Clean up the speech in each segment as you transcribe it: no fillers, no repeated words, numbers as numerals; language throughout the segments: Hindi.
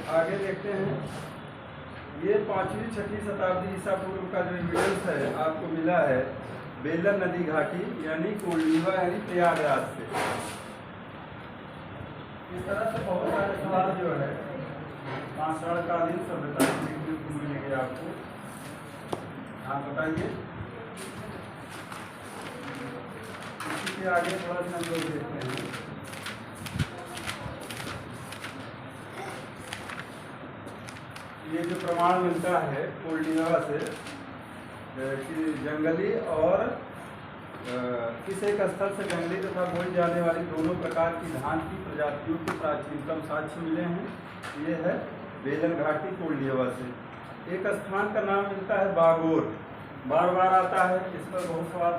आगे देखते हैं। ये 5वीं 6वीं शताब्दी ईसा पूर्व का जो एविडेंस है आपको मिला है बेलन नदी घाटी यानी कोल्डीवा यानी प्रयागराज से। इस तरह से बहुत सारे सवाल जो है पाषाणकालीन सभ्यता देखने को मिलेंगे आपको। आप बताइए। इसी के आगे थोड़ा सा हम लोग देखते हैं। ये जो प्रमाण मिलता है कोल्डीवा से कि जंगली और किस एक स्थल से जंगली तथा बोई जाने वाली दोनों प्रकार की धान की प्रजातियों के प्राचीनतम साक्ष्य मिले हैं। ये है बेलन घाटी कोल्डीवा से। एक स्थान का नाम मिलता है बागोर, बार बार आता है, इस पर बहुत सवाल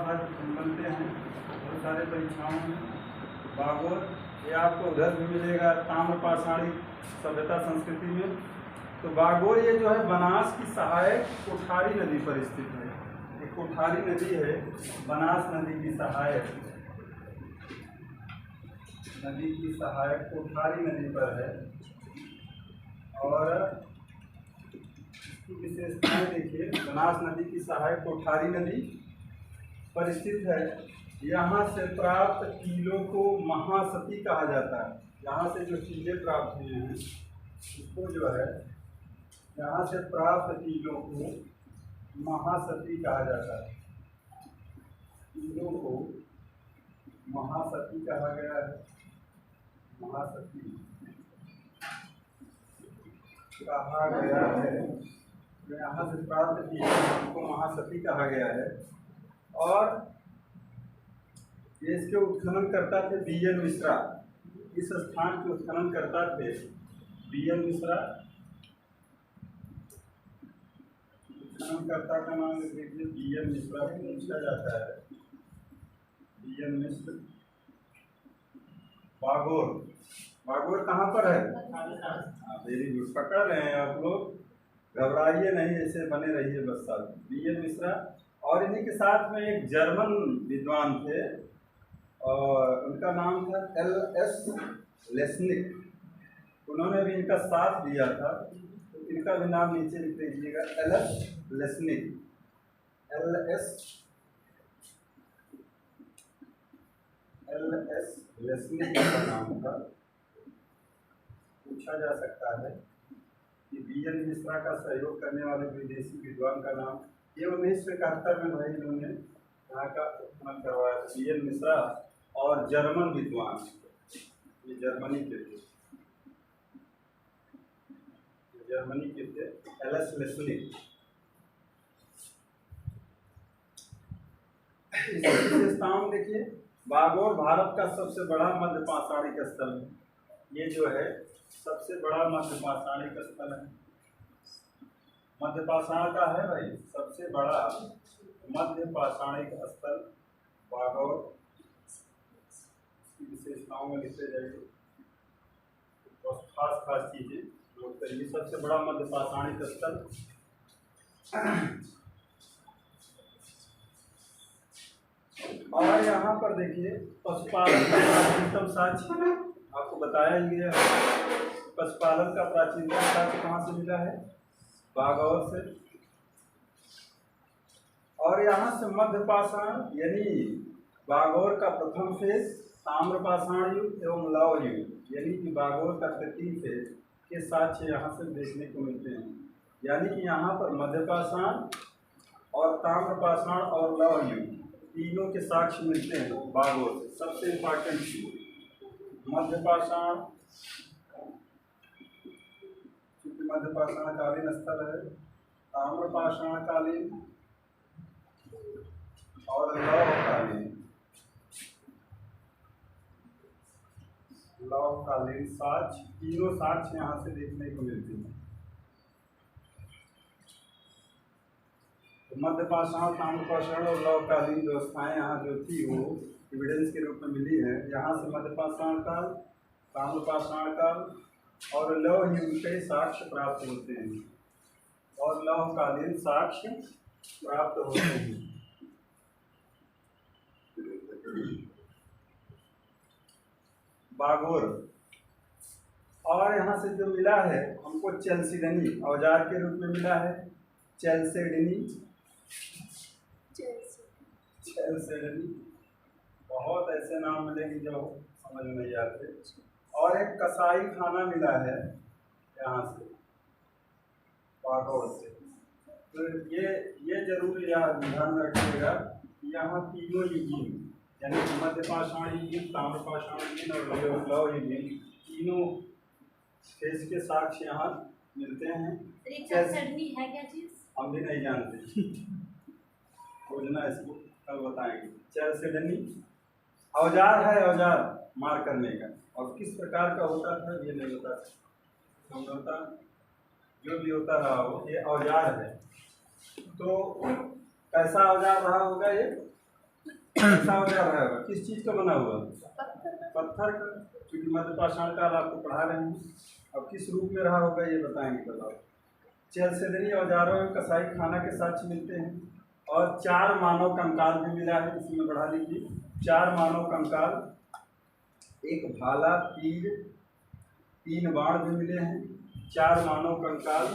बनते हैं बहुत सारे परीक्षाओं में। बागोर ये आपको उधर भी मिलेगा ताम्रपाषाणी सभ्यता संस्कृति में। तो बागोर ये जो है बनास की सहायक कोठारी नदी पर स्थित है। एक कोठारी नदी है बनास नदी की सहायक कोठारी नदी पर है। और इसकी विशेषताएं देखिए। बनास नदी की सहायक कोठारी नदी पर स्थित है। यहाँ से प्राप्त टीलों को महासती कहा जाता है। यहाँ से जो टीले प्राप्त हुए हैं उसको जो है यहाँ से प्राप्त टीलों को महासती कहा जाता है। टीलों को महासती कहा गया है। महासती कहा गया है। यहाँ से प्राप्त टीलों को महासती कहा गया है। और ये इसके उत्खनन करता थे बीएन मिश्रा। इस स्थान के उत्खनन करता थे बीएन मिश्रा। उत्खननकर्ता का नाम देखिए बीएन मिश्रा पूछा जाता है। बीएन मिश्र। बागोर, बागोर कहाँ पर है? वेरी गुड, पकड़ रहे हैं आप लोग, घबराइए नहीं, ऐसे बने रहिए बस साथ। बीएन मिश्रा और इन्हीं के साथ में एक जर्मन विद्वान थे और उनका नाम था एल.एस. लेस्निक। उन्होंने भी इनका साथ दिया था। तो इनका भी नाम नीचे लिख लीजिएगा, एल.एस. लेस्निक। एल.एस. लेस्निक का नाम था। पूछा जा सकता है कि बीएन मिश्रा का सहयोग करने वाले विदेशी विद्वान का नाम। ये 1971 में भाई इन्होंने यहाँ का उत्खनन करवाया। बीएन मिश्रा और जर्मन विद्वान, ये जर्मनी के थे, एल.एस. लेस्निक। इसकी विशेषताओं देखिए। बागोर भारत का सबसे बड़ा मध्य पाषाणिक स्थल है। ये जो है सबसे बड़ा मध्य पाषाणिक स्थल है। मध्य पाषाण का है भाई सबसे बड़ा मध्य पाषाणिक स्थल बागोर। इसकी विशेषताओं में लिखते जाइए बस खास चीजें नोट करिए। सबसे बड़ा मध्य पाषाणिक स्थल। और यहाँ पर देखिए पशुपालन का प्राचीनतम साक्ष्य आपको बताया ही गया है। पशुपालन का प्राचीनतम साक्ष्य कहाँ से मिला है? बागौर से। और यहाँ से मध्य पाषाण यानी बागौर का प्रथम फेज ताम्रपाषाण युग एवं लौह युग यानी कि बागौर का तृतीय फेज के साक्ष्य यहाँ से देखने को मिलते हैं। यानी कि यहाँ पर मध्य पाषाण और ताम्रपाषाण और लौह युग तीनों के साक्ष्य मिलते हैं बागोर से। सबसे इम्पोर्टेंट चीज मध्य पाषाण, क्योंकि मध्य पाषाण कालीन स्थल है, ताम्रपाषाण कालीन और लौह कालीन साक्ष्य, तीनों साक्ष्य यहाँ से देखने को मिलते हैं। तो मध्य पाषाण, ताम्रपाषाण और लौहकालीन व्यवस्थाएं यहाँ जो थी वो एविडेंस के रूप में मिली है। यहाँ से मध्य पाषाण काल, ताम्रपाषाण काल और लौह युग के साक्ष्य प्राप्त होते हैं और लौहकालीन साक्ष्य प्राप्त होते हैं। बागोर और यहाँ से जो मिला है हमको चेल्सिडनी औजार के रूप में मिला है। चेल्सिडनी चेल्सिडनी, बहुत ऐसे नाम मिलेंगे जो समझ में नहीं आते। और एक कसाई खाना मिला है यहाँ से पागौर से। तो ये जरूर यहाँ ध्यान में रखिएगा, यहाँ तीनों युगीन यानी मध्य पाषाण युगीन, ताम्र पाषाण युगीन और लौह युगीन तीनों देश के साक्ष्य यहाँ मिलते हैं। है क्या चीज? हम भी नहीं जानते, खोजना इसको कल बताएंगे। चेल्सिडनी औजार है, औजार मार करने का, और किस प्रकार का होता था ये नहीं बता समझौता, जो भी होता रहा हो ये औजार है। तो कैसा औजार रहा होगा ये? कैसा औजार रहा होगा? किस चीज का बना हुआ? पत्थर का, क्योंकि मध्य पाषाण काल आपको पढ़ा रहे हैं। अब किस रूप में रहा होगा ये बताएंगे कल आप। चेल्सिडनी औजारों में कसाई खाना के साक्ष्य मिलते हैं। और 4 मानव कंकाल भी मिला है, इसमें बढ़ा लीजिए। 4 मानव कंकाल, एक भाला, तीर, 3 बाण भी मिले हैं। 4 मानव कंकाल,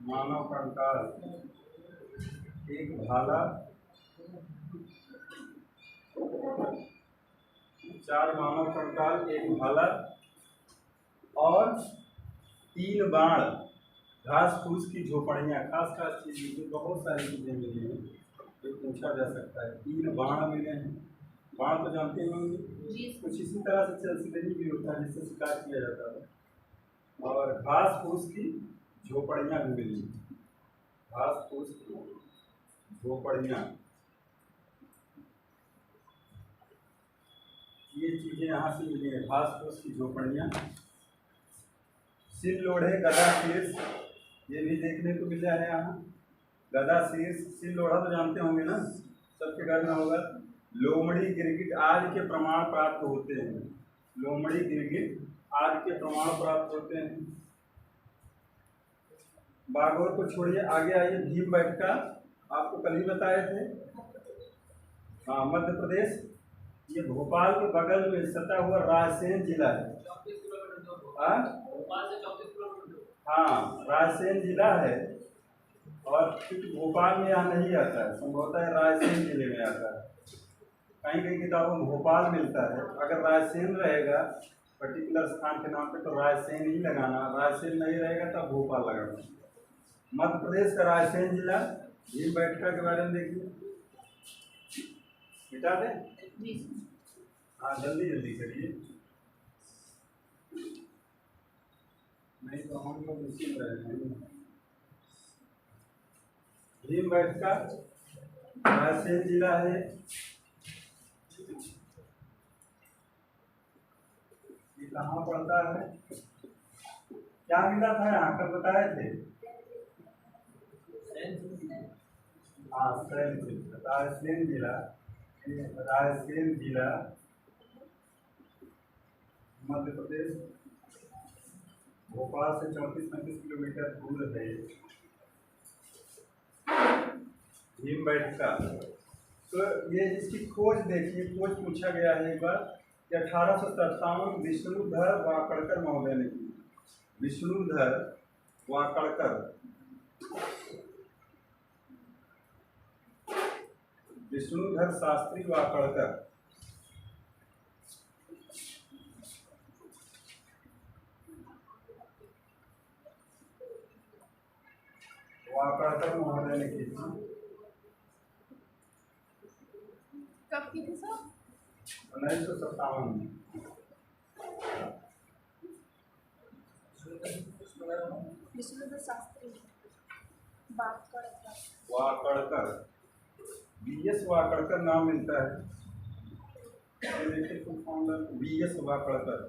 मानव कंकाल, एक भाला, 4 मानव कंकाल, एक भाला और 3 बाण, घास फूस की झोपड़ियाँ, खास खास चीज़ें, बहुत सारी चीज़ें मिली हैं जो पूछा जा सकता है। 3 बाण मिले हैं। बाण तो जानते होंगे, कुछ इसी तरह से चेल्सिडनी भी होता है जिससे शिकार किया जाता है। और घास फूस की झोपड़ियाँ भी मिली, घास फूस की झोपड़ियाँ, ये चीज़ें यहाँ से मिली हैं। घास फूस की झोपड़ियाँ, सिल लोढ़े, गदा शीर्ष, ये भी देखने को मिला है यहाँ। गदा शीर्ष, सिल लोढ़ा तो जानते होंगे ना, सबके घर में होगा। लोमड़ी, गिरगिट आदि के प्रमाण प्राप्त होते हैं। लोमड़ी, गिरगिट आदि के प्रमाण प्राप्त होते हैं। बागौर को छोड़िए, आगे आइए। भीमबेटका आपको कल ही बताए थे, हाँ, मध्य प्रदेश। ये भोपाल के बगल में सटा हुआ रायसेन जिला है। हाँ, रायसेन जिला है। और भोपाल में यहाँ नहीं आता है, संभवतः रायसेन जिले में आता है। कहीं कहीं किताबों में भोपाल मिलता है। अगर रायसेन रहेगा पर्टिकुलर स्थान के नाम पे तो रायसेन ही लगाना, रायसेन नहीं रहेगा तब भोपाल लगाना। मध्य प्रदेश का रायसेन जिला। भीमबेटका के बारे में देखिए, मिटा दें? हाँ, जल्दी जल्दी करिए, नहीं तो हम लोग इसी में रह जाएंगे। भीमबेटका रायसेन जिला है। ये कहाँ पड़ता है? क्या मिला था यहाँ कल बताए थे? हाँ, रायसेन जिला, रायसेन जिला मध्य प्रदेश, भोपाल से 34-35 किलोमीटर दूर है भीमबेटका। तो ये इसकी खोज देखिए, खोज पूछा गया है एक बार कि 1857 विष्णुधर वाकड़कर महोदय ने की। विष्णुधर वाकड़कर, विष्णुधर शास्त्री वाकड़कर, वाकड़कर महोदय ने की थी। कब की थी सर? 1957 में। विष्णुधर शास्त्री वाकड़कर, BS वाकड़कर नाम मिलता है। BS वाकड़कर,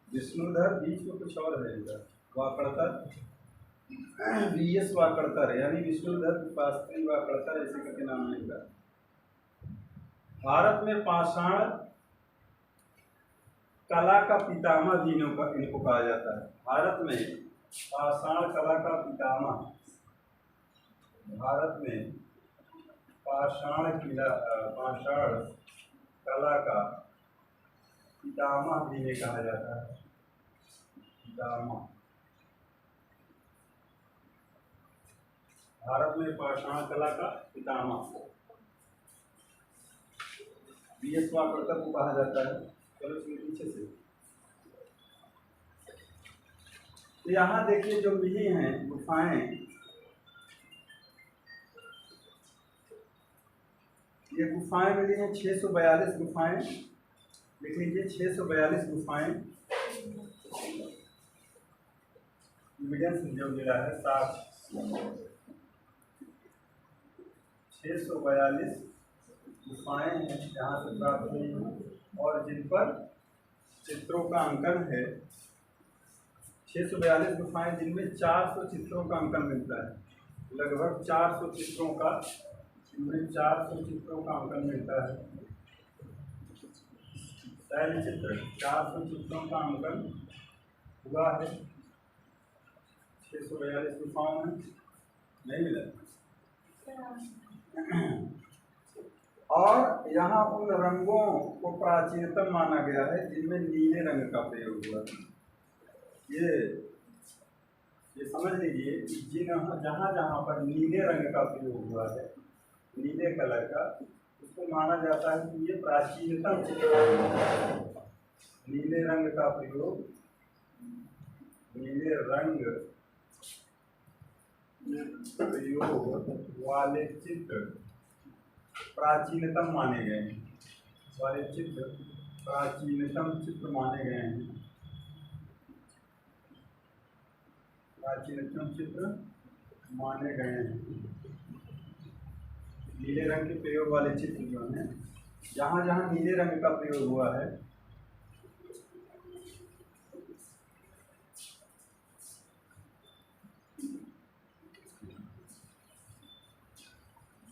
विष्णुधर बीच में कुछ और है इधर, वाकड़कर, BS वाकड़कर यानी विष्णुधर शास्त्री वाकड़कर, ऐसे करके नाम मिलता है। भारत में पाषाण कला का पितामह भी इनको कहा जाता है। भारत में पाषाण कला का पितामह, भारत में पाषाण कला का पितामह जिन्हें कहा जाता है, पितामह। भारत में पाषाण कला का पितामह बीएसवाकरकर को कहा जाता है। चलो पीछे से तो यहाँ देखिए जो मिली हैं गुफाएं, ये गुफाएं मिली हैं 642 गुफाएं। लिख लीजिए 642 गुफाएं। एविडेंस जो मिला है 642 गुफाएं हैं जहाँ से प्राप्त हुई हैं और जिन पर चित्रों का अंकन है। 642 गुफाएं जिनमें 400 चित्रों का अंकन मिलता है, लगभग 400 चित्रों का, इनमें 400 चित्रों का अंकन मिलता है। शैल चित्र 400 चित्रों का अंकन हुआ है 642 गुफाओं में, नहीं मिला। और यहाँ उन रंगों को प्राचीनतम माना गया है जिनमें नीले रंग का प्रयोग हुआ है। ये समझ लीजिए कि जहाँ जहाँ पर नीले रंग का प्रयोग हुआ है, नीले कलर का, उसको माना जाता है कि ये प्राचीनतम चित्र है। नीले रंग का प्रयोग, नीले रंग प्रयोग वाले चित्र प्राचीनतम माने गए हैं, वाले चित्र प्राचीनतम चित्र माने गए हैं, प्राचीनतम चित्र माने गए हैं। नीले रंग के प्रयोग वाले चित्र जो हैं, जहाँ जहाँ नीले रंग का प्रयोग हुआ है,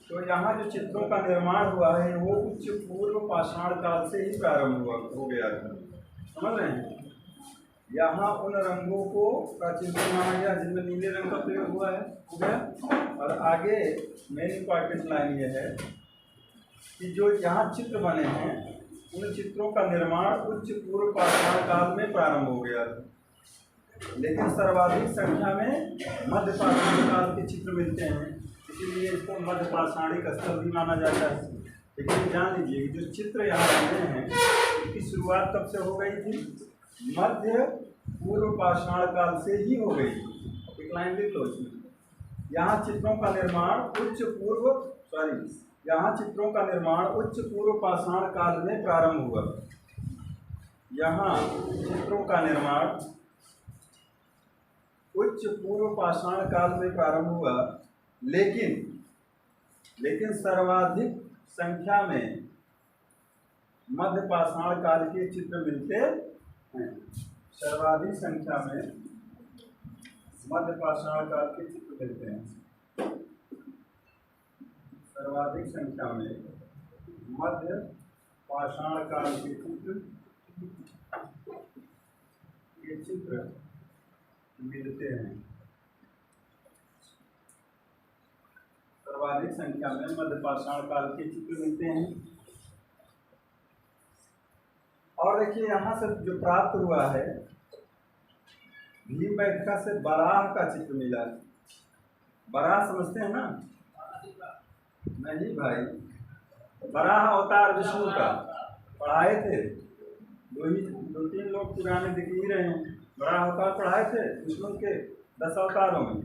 तो यहाँ जो चित्रों का निर्माण हुआ है वो उच्च पूर्व पाषाण काल से ही प्रारंभ हो गया था। समझ रहे हैं? यहाँ उन रंगों को प्राचीनतम माना गया जिनमें नीले रंग का प्रयोग हुआ है, हो गया। और आगे मेन इम्पॉर्टेंट लाइन ये है कि जो यहाँ चित्र बने हैं उन चित्रों का निर्माण उच्च पूर्व पाषाण काल में प्रारंभ हो गया था, लेकिन सर्वाधिक संख्या में मध्य पाषाण काल के चित्र मिलते हैं, इसीलिए इसको मध्य पाषाणिक स्थल भी माना जाता है। लेकिन जान लीजिए कि जो चित्र यहाँ बने हैं इसकी शुरुआत कब से हो गई थी? मध्य पूर्व पाषाण काल से ही हो गई। एक लाइन लिख लो इसमें, यहाँ चित्रों का निर्माण उच्च पूर्व पाषाण काल में प्रारंभ हुआ। यहाँ चित्रों का निर्माण उच्च पूर्व पाषाण काल में प्रारंभ हुआ, लेकिन सर्वाधिक संख्या में मध्य पाषाण काल के चित्र मिलते हैं। सर्वाधिक संख्या में मध्य पाषाण काल के चित्र मिलते हैं। सर्वाधिक संख्या में मध्य पाषाण काल के चित्र मिलते हैं। सर्वाधिक संख्या में मध्य पाषाण काल के चित्र मिलते हैं। और देखिए यहाँ से जो प्राप्त हुआ है, भीमबैठका से बराह का चित्र मिला है। बराह समझते हैं ना? नहीं भाई, बराह अवतार विष्णु का पढ़ाए थे, दो तीन लोग पुराने दिख ही रहे हैं। बराह अवतार पढ़ाए थे विष्णु के 10 अवतारों में।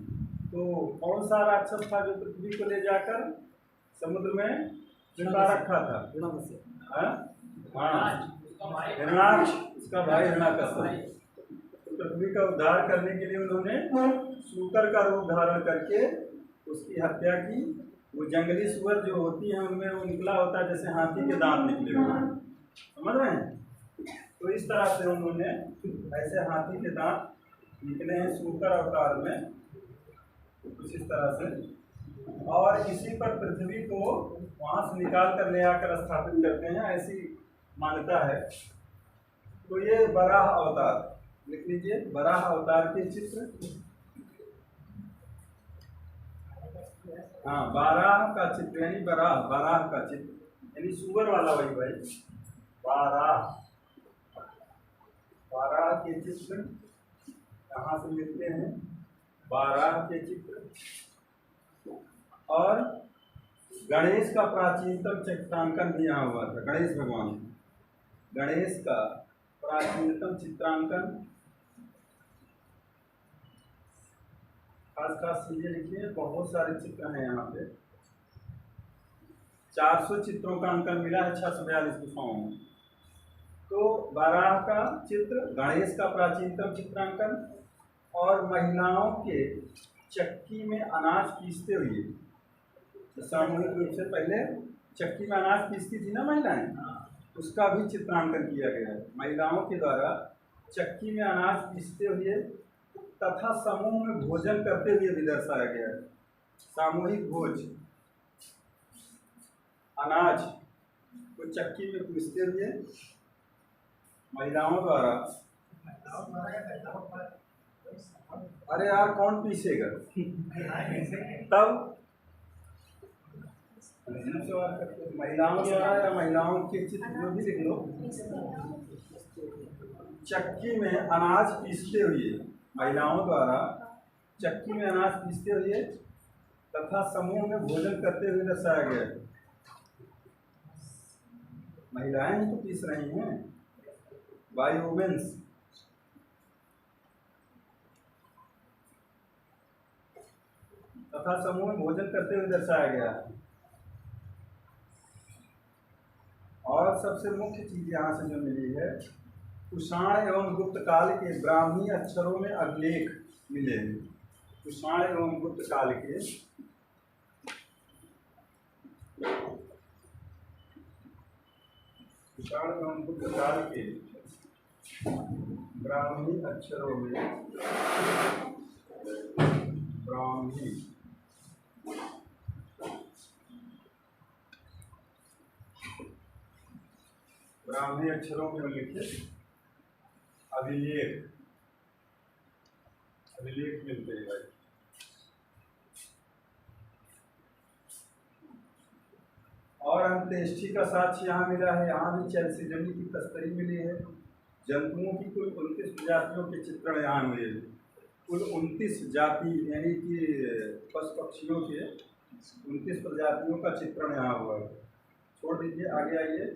तो कौन सा राक्षस था जो पृथ्वी को ले जाकर समुद्र में छिपा रखा था? हिरणाक्ष, उसका भाई हिरण्यकश्यप। पृथ्वी का उद्धार करने के लिए उन्होंने सूकर का रूप धारण करके उसकी हत्या की। वो जंगली सुअर जो होती हैं उनमें वो निकला होता है जैसे हाथी के दांत निकले हुए हैं, समझ रहे हैं? तो इस तरह से उन्होंने ऐसे हाथी के दांत निकले हैं सूकर अवतार में, कुछ इस तरह से। और इसी पर पृथ्वी को वहाँ से निकाल कर ले आकर स्थापित करते हैं, ऐसी मान्यता है। तो ये बराह अवतार लिख लीजिए, बराह अवतार के चित्र। हाँ, बाराह का चित्र यानी बराह का चित्र यानी सुअर वाला, वही भाई बारह, बारह के चित्र यहाँ से मिलते हैं, बारह के चित्र। और गणेश का प्राचीनतम चित्रांकन भी यहाँ हुआ था। गणेश भगवान, गणेश का प्राचीनतम चित्रांकन, खास खास चीजें लिखी है, बहुत सारे चित्र हैं यहाँ पे। 400 चित्रों का अंकन मिला है 642 गुफाओं में। तो बारह का चित्र, गणेश का प्राचीनतम चित्रांकन, और महिलाओं के चक्की में अनाज पीसते हुए, तो सामूहिक रूप से पहले चक्की में अनाज पीसती थी ना महिलाएं, उसका भी चित्रांकन किया गया है। महिलाओं के द्वारा चक्की में अनाज पीसते हुए तथा समूह में भोजन करते हुए भी दर्शाया गया है। सामूहिक भोज, अनाज को चक्की में पीसते हुए महिलाओं द्वारा। अरे यार कौन पीसेगा तब, महिलाओं द्वारा या महिलाओं के चित्र जो भी लिख लो, चक्की में अनाज पीसते हुए, महिलाओं द्वारा चक्की में अनाज पीसते हुए तथा समूह में भोजन करते हुए दर्शाया गया है। महिलाएं ही तो पीस रही हैं, बाय वुमेन्स। तथा समूह में भोजन करते हुए दर्शाया गया है। और सबसे मुख्य चीज यहाँ से जो मिली है, कुषाण एवं गुप्त काल के ब्राह्मी अक्षरों में अभिलेख मिले हैं। कुषाण एवं गुप्त काल के कुषाण एवं गुप्त काल के ब्राह्मी अक्षरों में, ब्राह्मी ब्राह्मी अक्षरों में लिखित अभिलेख, अभिलेख मिलते हैं भाई। और अंत्येष्टि का साक्ष्य यहाँ मिला है। यहाँ भी चैलसिडनी की तस्करी मिली है। जंतुओं की कुल 29 प्रजातियों के चित्रण यहाँ मिले। कुल 29 जाति यानी कि पशु पक्षियों के 29 प्रजातियों का चित्रण यहाँ हुआ है। छोड़ दीजिए, आगे आइए।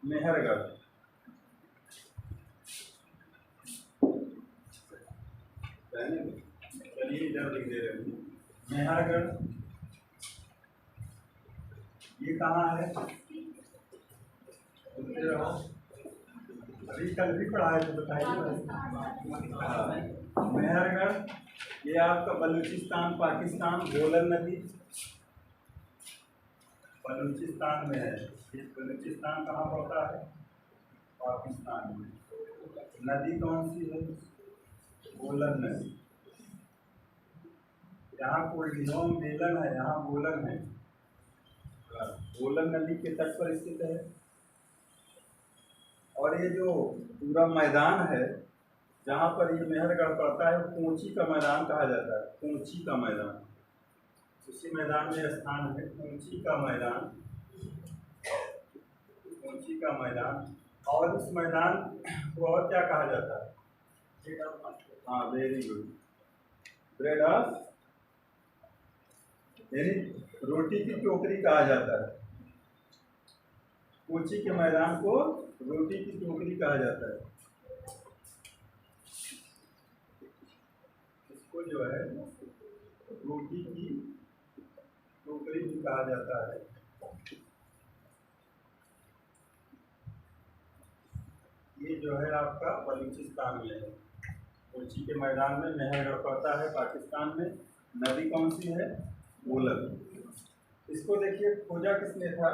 मेहरगढ़, चलिए इधर लिख दे रहे हैं। मेहरगढ़ ये कहाँ है? अभी कल भी पढ़ा है तो बताइए। मेहरगढ़ ये आपका बलूचिस्तान पाकिस्तान, बोलन नदी बलूचिस्तान में है। बलूचिस्तान कहाँ पड़ता है? पाकिस्तान में। नदी कौन सी है? बोलन नदी। यहाँ कोल्डिनोम बेलन है, यहाँ बोलन है। बोलन नदी के तट पर स्थित है। और ये जो पूरा मैदान है जहाँ पर ये मेहरगढ़ पड़ता है, कोंची का मैदान कहा जाता है। कोंची का मैदान, उसी मैदान में स्थान है कोंची का मैदान, कोंची का मैदान। और इस मैदान को और क्या कहा जाता है? हाँ, वेरी गुड, ब्रेड ऑफ, यानी रोटी की टोकरी कहा जाता है। कोची के मैदान को रोटी की टोकरी कहा जाता है। इसको जो है रोटी की टोकरी भी कहा जाता है। ये जो है आपका बलूचिस्तान में है। कोची के मैदान में मेहरगढ़ पड़ता है पाकिस्तान में। नदी कौन सी है? बोलन। इसको देखिए खोजा किसने था?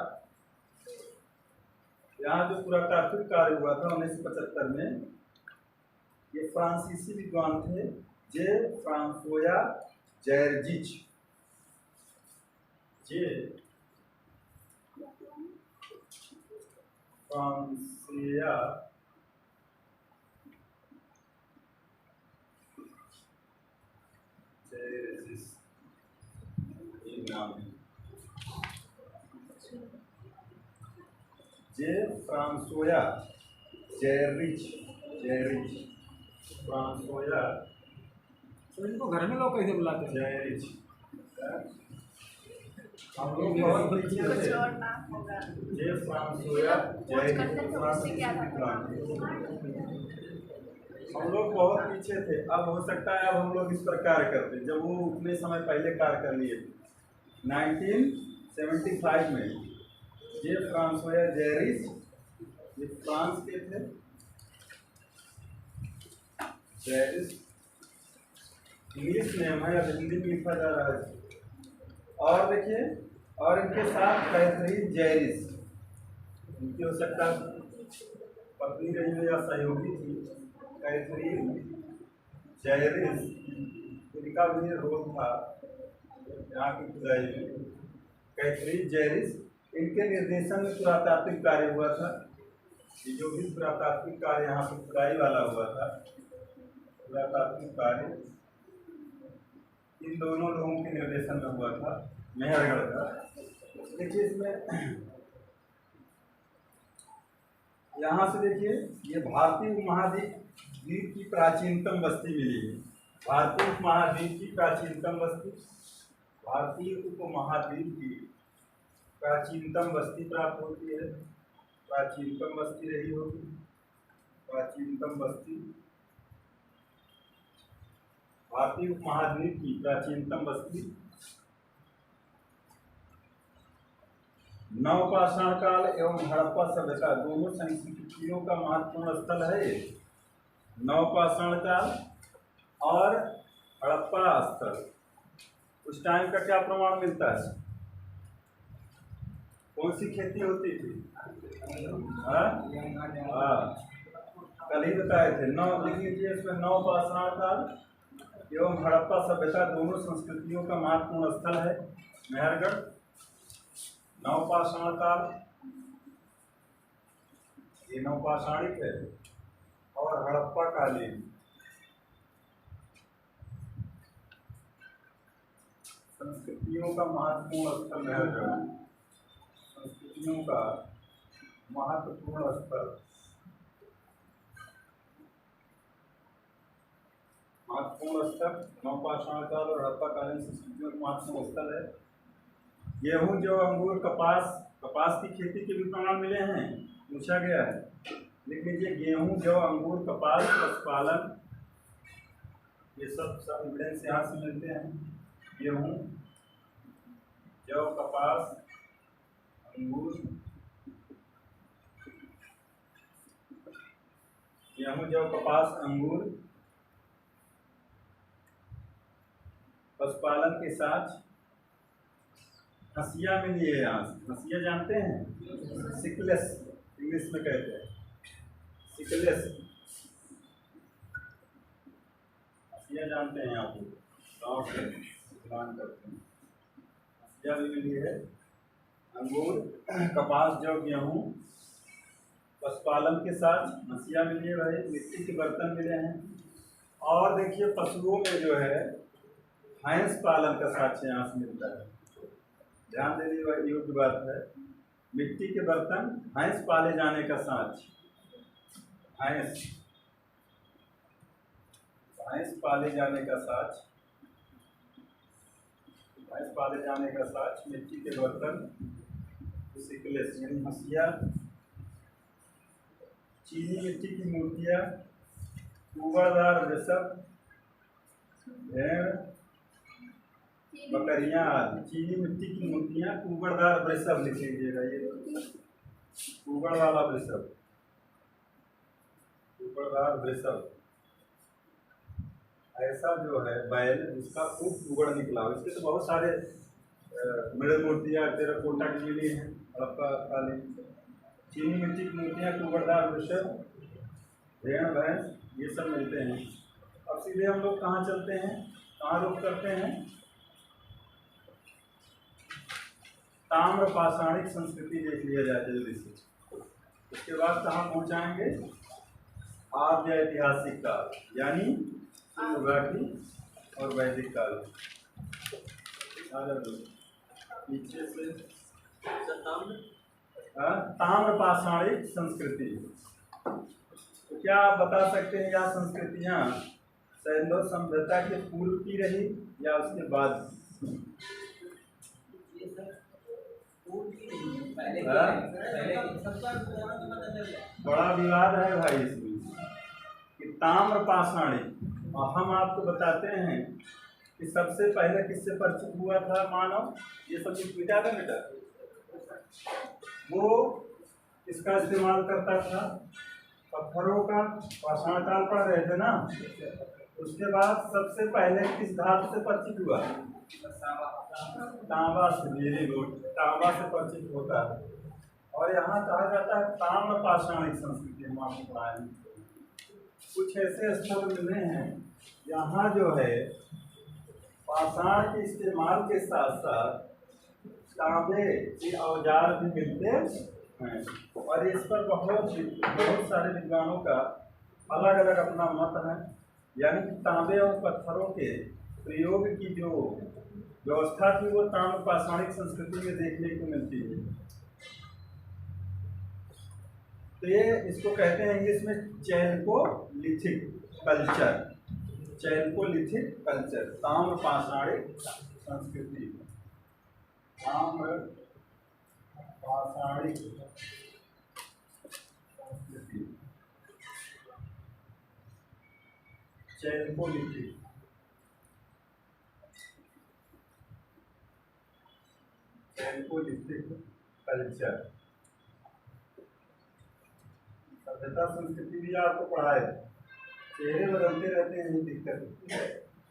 यहाँ जो पुरातात्विक कार्य हुआ था 1975 में, ये फ्रांसीसी विद्वान थे जे फ्रांसोया जैरजिच। जे फ्रांसिया जैरजिच नाम है। जे फ्रांसोया जैरिच फ्रांसोया तो इनको घर में लोग कैसे बुलाते हैं? जैरिच। हम लोग बहुत पीछे कुछ थे। और नाम होगा। जे फ्रांसोया खोज करते थे उससे क्या था? हम लोग बहुत पीछे थे। अब हो सकता है अब हम लोग इस पर कार्य करते, जब वो उतने समय पहले कार्य कर लिए थे 1975 में। ये फ्रांसोया जैरिच, ये फ्रांस के थे। जैरिच इंग्लिश नेम है, अब हिंदी में लिखा जा रहा है। और देखिए, और इनके साथ कैथरीन जैरिच, इनकी हो सकता है पत्नी रही हो या सहयोगी थी। कैथरीन जैरिच, इनका भी रोल था यहाँ की खुदाई में। कैथरीन जैरिच, इनके निर्देशन में पुरातात्विक कार्य हुआ था। ये जो भी पुरातात्विक कार्य यहाँ पर खुदाई वाला हुआ था, पुरातात्विक कार्य इन दोनों लोगों के निर्देशन में हुआ था, मेहरगढ़ का। देखिए इसमें यहाँ से देखिए, ये भारतीय उपमहाद्वीप की प्राचीनतम बस्ती मिली है। भारतीय उपमहाद्वीप की प्राचीनतम बस्ती, भारतीय उपमहाद्वीप की प्राचीनतम बस्ती प्राप्त होती है। प्राचीनतम बस्ती रही होगी, प्राचीनतम बस्ती, भारतीय उपमहाद्वीप की प्राचीनतम बस्ती। नवपाषाण काल एवं हड़प्पा सभ्यता दोनों संस्कृतियों का महत्वपूर्ण स्थल है। नवपाषाण काल और हड़प्पा स्थल, उस टाइम का क्या प्रमाण मिलता है? कौन सी खेती होती थी? कल ही बताए थे। लिख लीजिए इसमें, नवपाषाण काल एवं हड़प्पा सभ्यता दोनों संस्कृतियों का महत्वपूर्ण स्थल है मेहरगढ़। नवपाषाण काल, ये नवपाषाणिक है, और हड़प्पा कालीन संस्कृतियों का महत्वपूर्ण स्थल मेहरगढ़। संस्कृतियों का महत्वपूर्ण स्थल, महत्वपूर्ण स्थल नवपाषाण काल और हड़प्पा कालीन संस्कृतियों का महत्वपूर्ण स्थल है। गेहूं, जौ, अंगूर, कपास की खेती के भी प्रमाण मिले हैं, पूछा गया है। लिख लीजिए, गेहूं, जौ, अंगूर, कपास, पशुपालन, ये सब एविडेंस यहाँ से मिलते हैं। गेहूं, जौ, कपास, अंगूर, गेहूं, जौ, कपास, अंगूर, पशुपालन के साथ हंसिया मिली है। यहाँ से हंसिया जानते हैं, सिकलेस इंग्लिश में कहते हैं, सिकलेस हंसिया जानते हैं आप लोग, गाँव से प्लान करते हैं। हंसिया भी मिली है। अंगूर, कपास, जौ, गेहूँ, पशुपालन के साथ हंसिया मिली है भाई। मिट्टी के बर्तन मिले हैं। और देखिए, पशुओं में जो है भैंस पालन का साक्ष्य यहाँ से मिलता है। ध्यान देने योग्य बात है। मिट्टी के बर्तन, भैंस पाले जाने का साक्ष्य, भैंस पाले जाने का साक्ष्य, भैंस पाले जाने का साक्ष्य, मिट्टी के बर्तन, सिकलेस यानी हंसिया, चीनी मिट्टी की मूर्तियाँ, कुआदार वृषभ, भेड़, बकरियां आदि। चीनी मिट्टी की मूर्तियां, कुबड़दार वृषभ लिख लीजिएगा, ये कुबड़ वाला वृषभ, कुबड़दार वृषभ, ऐसा जो है बैल जिसका खूब कुबड़ निकला हो। इसके तो बहुत सारे मृद मूर्तियाँ टेराकोटा की मिली हैं, हड़प्पा कालीन। चीनी मिट्टी की मूर्तियाँ, कुबड़दार वृषभ, भेड़, भैंस, ये सब मिलते हैं। अब सीधे हम लोग कहाँ चलते हैं, कहाँ रुख करते हैं? ताम्रपाषाणिक संस्कृति देख लिया जाए जल्दी से। उसके बाद कहाँ पहुँचाएंगे? आद्य ऐतिहासिक काल, यानी घाटी और वैदिक काल। पीछे से ताम्रपाषाणिक संस्कृति। तो क्या आप बता सकते हैं यह संस्कृतियाँ सैंधव सभ्यता के पूर्व की रही या उसके बाद? बड़ा विवाद है भाई इसमें कि ताम्रपाषाणिक, और हम आपको बताते हैं कि सबसे पहले किससे परिचित हुआ था मानव? ये सब मिटा था बेटा, वो इसका इस्तेमाल करता था पत्थरों का। पाषाण काल पढ़ रहे थे ना, उसके बाद सबसे पहले किस धातु से परिचित हुआ? तांबा से। वेरी गुड, तांबा से परिचित होता है। और यहाँ कहा जाता है ताम्रपाषाणिक संस्कृति। हम आपको पढ़ाए कुछ ऐसे स्थल मिले हैं यहाँ जो है पाषाण के इस्तेमाल के साथ साथ तांबे के औजार भी मिलते हैं, और इस पर बहुत सारे विद्वानों का अलग अलग अपना मत है। यानी कि तांबे और पत्थरों के प्रयोग की जो व्यवस्था थी वो ताम्रपाषाणिक संस्कृति में देखने को मिलती है। तो ये इसको कहते हैं इंग्लिश में चैल्कोलिथिक कल्चर। चैल्कोलिथिक कल्चर, ताम्रपाषाणिक संस्कृति। ताम्रपाषाणिक संस्कृति, चैल्कोलिथिक। चैल्कोलिथिक कल्चर, सभ्यता संस्कृति भी आपको पढ़ाए। चेहरे बदलते रहते हैं, दिक्कत।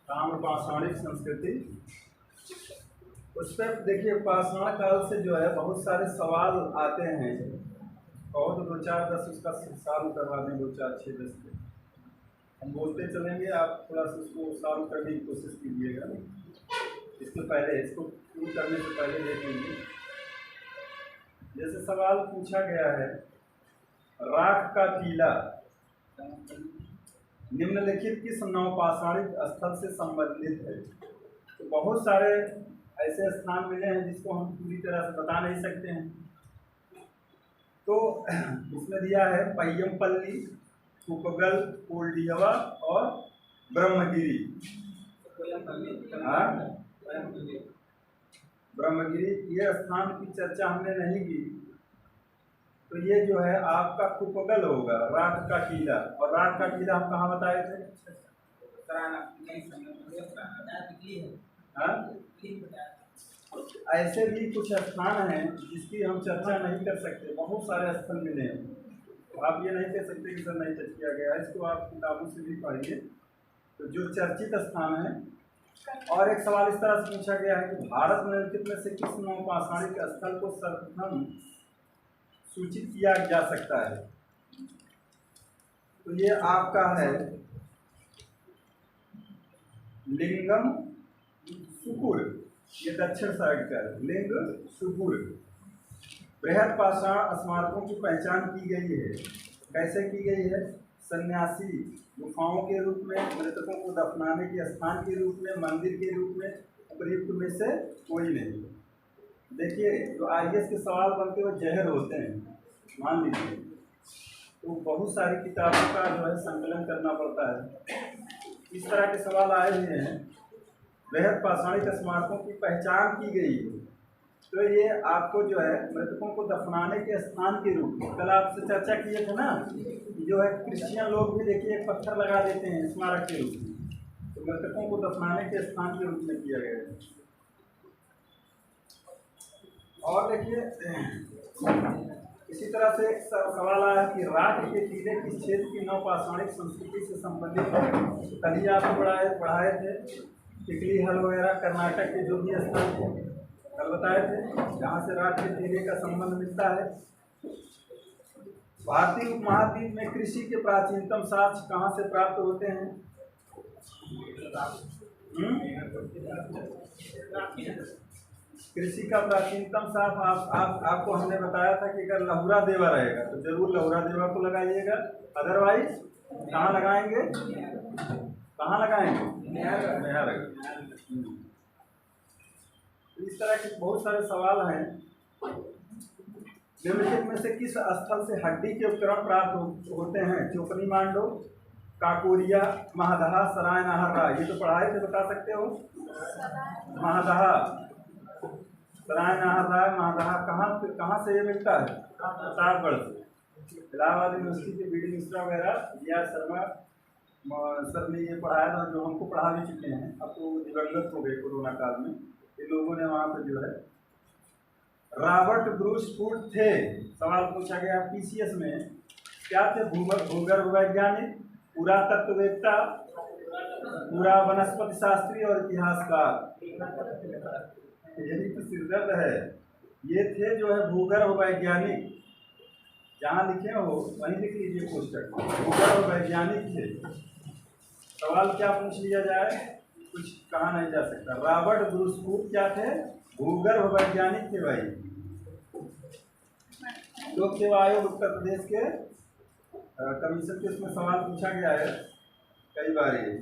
ताम्रपाषाणिक संस्कृति, उस पर देखिए पाषाण काल से जो है बहुत सारे सवाल आते हैं, और 2-4-10 उसका सॉल्व करवा दें, 2-4-6-10 के हम बोलते चलेंगे। आप थोड़ा सा उसको सॉल्व करने की कोशिश कीजिएगा। इसके पहले इसको शुरू करने से पहले देखेंगे, जैसे सवाल पूछा गया है, राख का टीला निम्नलिखित किस नवपाषाणिक स्थल से संबंधित है? तो बहुत सारे ऐसे स्थान मिले हैं जिसको हम पूरी तरह से बता नहीं सकते हैं। तो इसमें दिया है पय्यमपल्ली, कुपगल, कोल्डियवा और ब्रह्मगिरी। ब्रह्मगिरी ये स्थान की चर्चा हमने नहीं की। तो ये जो है आपका कुपगल होगा, राख का टीला। और राख का टीला हम कहाँ बताए थे? ऐसे भी कुछ स्थान हैं जिसकी हम चर्चा नहीं कर सकते, बहुत सारे स्थल मिले हैं। तो आप ये नहीं कह सकते कि सर नहीं चर्चा किया गया, इसको आप किताबों से भी पढ़िए। तो जो चर्चित स्थान है। और एक सवाल इस तरह से पूछा गया है कि भारत निम्नलिखित में से किस नवपाषाणिक स्थल को सर्वप्रथम सूचित किया जा सकता है? तो ये आपका है लिंगम सुकुर, ये दक्षिण साइड का है, लिंग सुकुर। बृहद पाषाण स्मारकों की पहचान की गई है। कैसे की गई है? सन्यासी गुफाओं के रूप में, मृतकों को दफनाने के स्थान के रूप में, मंदिर के रूप में, उपयुक्त में से कोई नहीं। देखिए जो IAS के सवाल बनते हुए जहर होते हैं, मान लीजिए, तो बहुत सारी किताबों का जो है संकलन करना पड़ता है। इस तरह के सवाल आए हुए हैं। बृहद पाषाणिक स्मारकों की पहचान की गई है, तो ये आपको जो है मृतकों को दफनाने के स्थान के रूप में, कल आपसे चर्चा किए थे ना, जो है क्रिश्चियन लोग भी देखिए एक पत्थर लगा देते हैं स्मारक के रूप में, तो मृतकों को दफनाने के स्थान के रूप में किया गया है। और देखिए इसी तरह से एक सवाल आया कि राख के टीले किस क्षेत्र की नवपाषाणिक संस्कृति से संबंधित है? कल ही आपको पढ़ाए थे टिकली हल वगैरह कर्नाटक के जो भी स्थल थे, कल बताए थे, जहाँ से राख के टीले का संबंध मिलता है। भारतीय उपमहाद्वीप में कृषि के प्राचीनतम साक्ष्य कहाँ से प्राप्त होते हैं? कृषि का प्राचीनतम साक्ष्य आपको हमने बताया था कि अगर लहुरा देवा रहेगा तो जरूर लहुरा देवा को लगाइएगा, अदरवाइज कहाँ लगाएंगे? कहाँ लगाएंगे? इस तरह के बहुत सारे सवाल हैं निम्नलिखित में से किस स्थल से हड्डी के उपकरण प्राप्त होते हैं? चोकनी मांडो, काकोरिया, महादहा, सराय नाहररा। ये तो पढ़ाई से बता सकते हो। महादहा, सराय नाहररा, महादहा कहाँ से ये मिलता है? प्रतापगढ़ से। इलाहाबाद यूनिवर्सिटी के बी डी मिश्रा वगैरह, D.R. शर्मा सर ने ये पढ़ाया था, जो हमको पढ़ा भी चुके हैं। अब तो दिवंगत हो गए कोरोना काल में। इन लोगों ने वहाँ पर जो है रॉबर्ट ब्रूस फूड थे। सवाल पूछा गया PCS में, क्या थे? भूगर्भ वैज्ञानिक, पुरातत्ववेत्ता, पूरा वनस्पति शास्त्री और इतिहासकार। यही तो सिरदर्द है। ये थे जो है भूगर्भ वैज्ञानिक। जहाँ लिखे हो वहीं लिख लीजिए पुस्तक, भूगर्भ वैज्ञानिक थे। सवाल क्या पूछ लिया जाए, कुछ कहा नहीं जा सकता। रॉबर्ट ब्रूस फूड क्या थे? भूगर्भ वैज्ञानिक थे भाई। लोक सेवा आयोग उत्तर प्रदेश के कमीशन के उसमें सवाल पूछा गया है कई बार। ये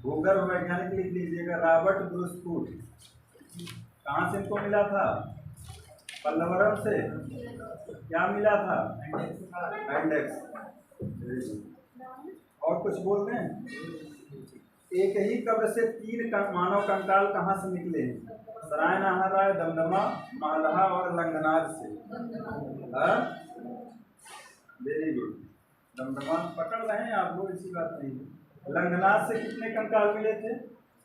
भूगर्भ वैज्ञानिक लिख लीजिएगा, रॉबर्ट ब्रूस फूड। कहाँ से इनको मिला था? पल्लवरम से। क्या मिला था? इंडेक्स। और कुछ बोल रहे हैं? एक ही कब्र से 3 मानव कंकाल कहाँ से निकले हैं? सराय नाहररा, दमदमा, महादहा और लंगनाज से। Very good. दमदमा पकड़ रहे हैं आप लोग, ऐसी बात नहीं है। लंगनाज से कितने कंकाल मिले थे?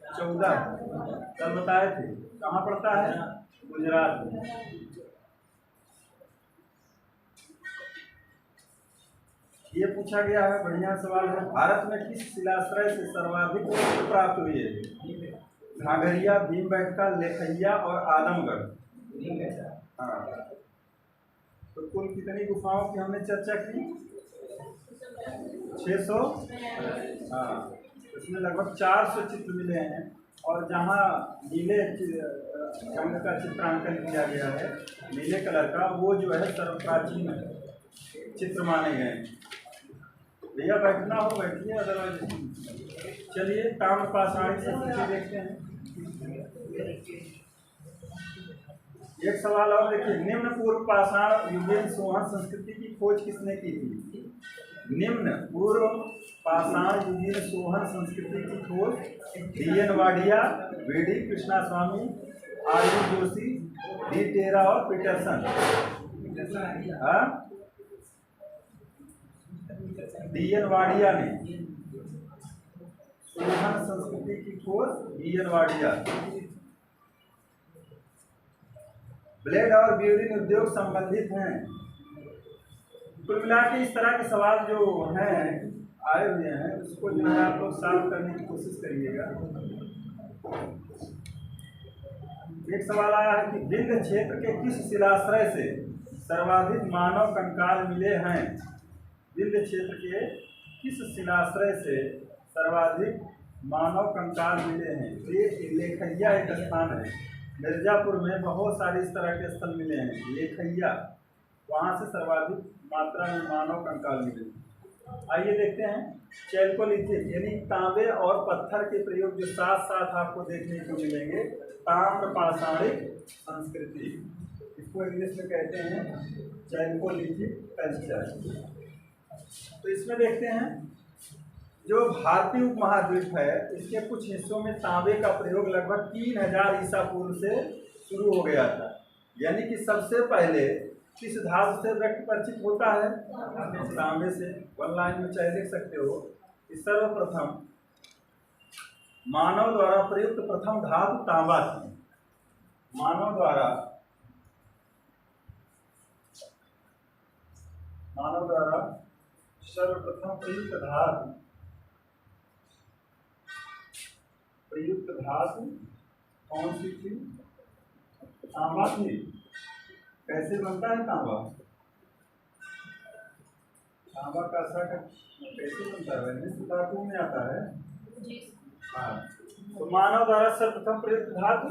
14। कल बताए थे। कहाँ पड़ता है? गुजरात में। ये पूछा गया है, बढ़िया सवाल है। भारत में किस शिलाश्रय से सर्वाधिक वस्त्र प्राप्त हुई है? घाघरिया, भीमबेटका, लेखैया और आदमगढ़। हाँ, तो कुल कितनी गुफाओं की हमने चर्चा की? 600। हाँ, इसमें लगभग 400 चित्र मिले हैं। और जहाँ नीले रंग का चित्रांकन किया गया है, नीले कलर का, वो जो है सर्वप्राचीन चित्र माने गए। भैया बैठना हो बैठिए, अदरवाइज चलिए ताम्रपाषाणी संस्कृति देखते हैं। एक सवाल और देखिए, निम्न पूर्व पाषाण युगीन सोहन संस्कृति की खोज किसने की थी? निम्न पूर्व पाषाण युगीन सोहन संस्कृति की खोज D.N. वाडिया, V.D. कृष्णा स्वामी, R.U. जोशी, D. टेरा और पीटरसन। D.N. वाडिया ने सोहन संस्कृति की खोज, D.N. वाडिया। ब्लेड और ब्यूरिन उद्योग संबंधित हैं। कुल मिला के इस तरह के सवाल जो हैं आए हुए हैं, उसको जो है आप लोग सॉल्व करने की कोशिश करिएगा। एक सवाल आया है कि विंध्य क्षेत्र के किस शिलाश्रय से सर्वाधिक मानव कंकाल मिले हैं? विंध्य क्षेत्र के किस शिलाश्रय से सर्वाधिक मानव कंकाल मिले हैं? ये लेखैया एक स्थान है, मिर्जापुर में बहुत सारे इस तरह के स्थल मिले हैं। लेखैया, वहाँ से सर्वाधिक मात्रा में मानव कंकाल मिले। आइए देखते हैं चैल्कोलिथिक, यानी तांबे और पत्थर के प्रयोग जो साथ साथ आपको देखने को मिलेंगे। ताम्रपाषाणिक संस्कृति, इसको इंग्लिश में कहते हैं चैल्कोलिथिक कल्चर। तो इसमें देखते हैं, जो भारतीय उपमहाद्वीप है, इसके कुछ हिस्सों में तांबे का प्रयोग लगभग 3000 ईसा पूर्व से शुरू हो गया था। यानी कि सबसे पहले किस धातु से व्यक्ति परिचित होता है? तांबे से। वन लाइन में चाहे देख सकते हो कि सर्वप्रथम मानव द्वारा प्रयुक्त प्रथम धातु तांबा थी। मानव द्वारा सर्वप्रथम प्रयुक्त धातु कौन सी थी? तांबा थी। कैसे बनता है तांबा? तांबा का कैसे बनता है? निश्चित धातु में आता है। हाँ, तो मानव द्वारा सर्वप्रथम प्रयुक्त धातु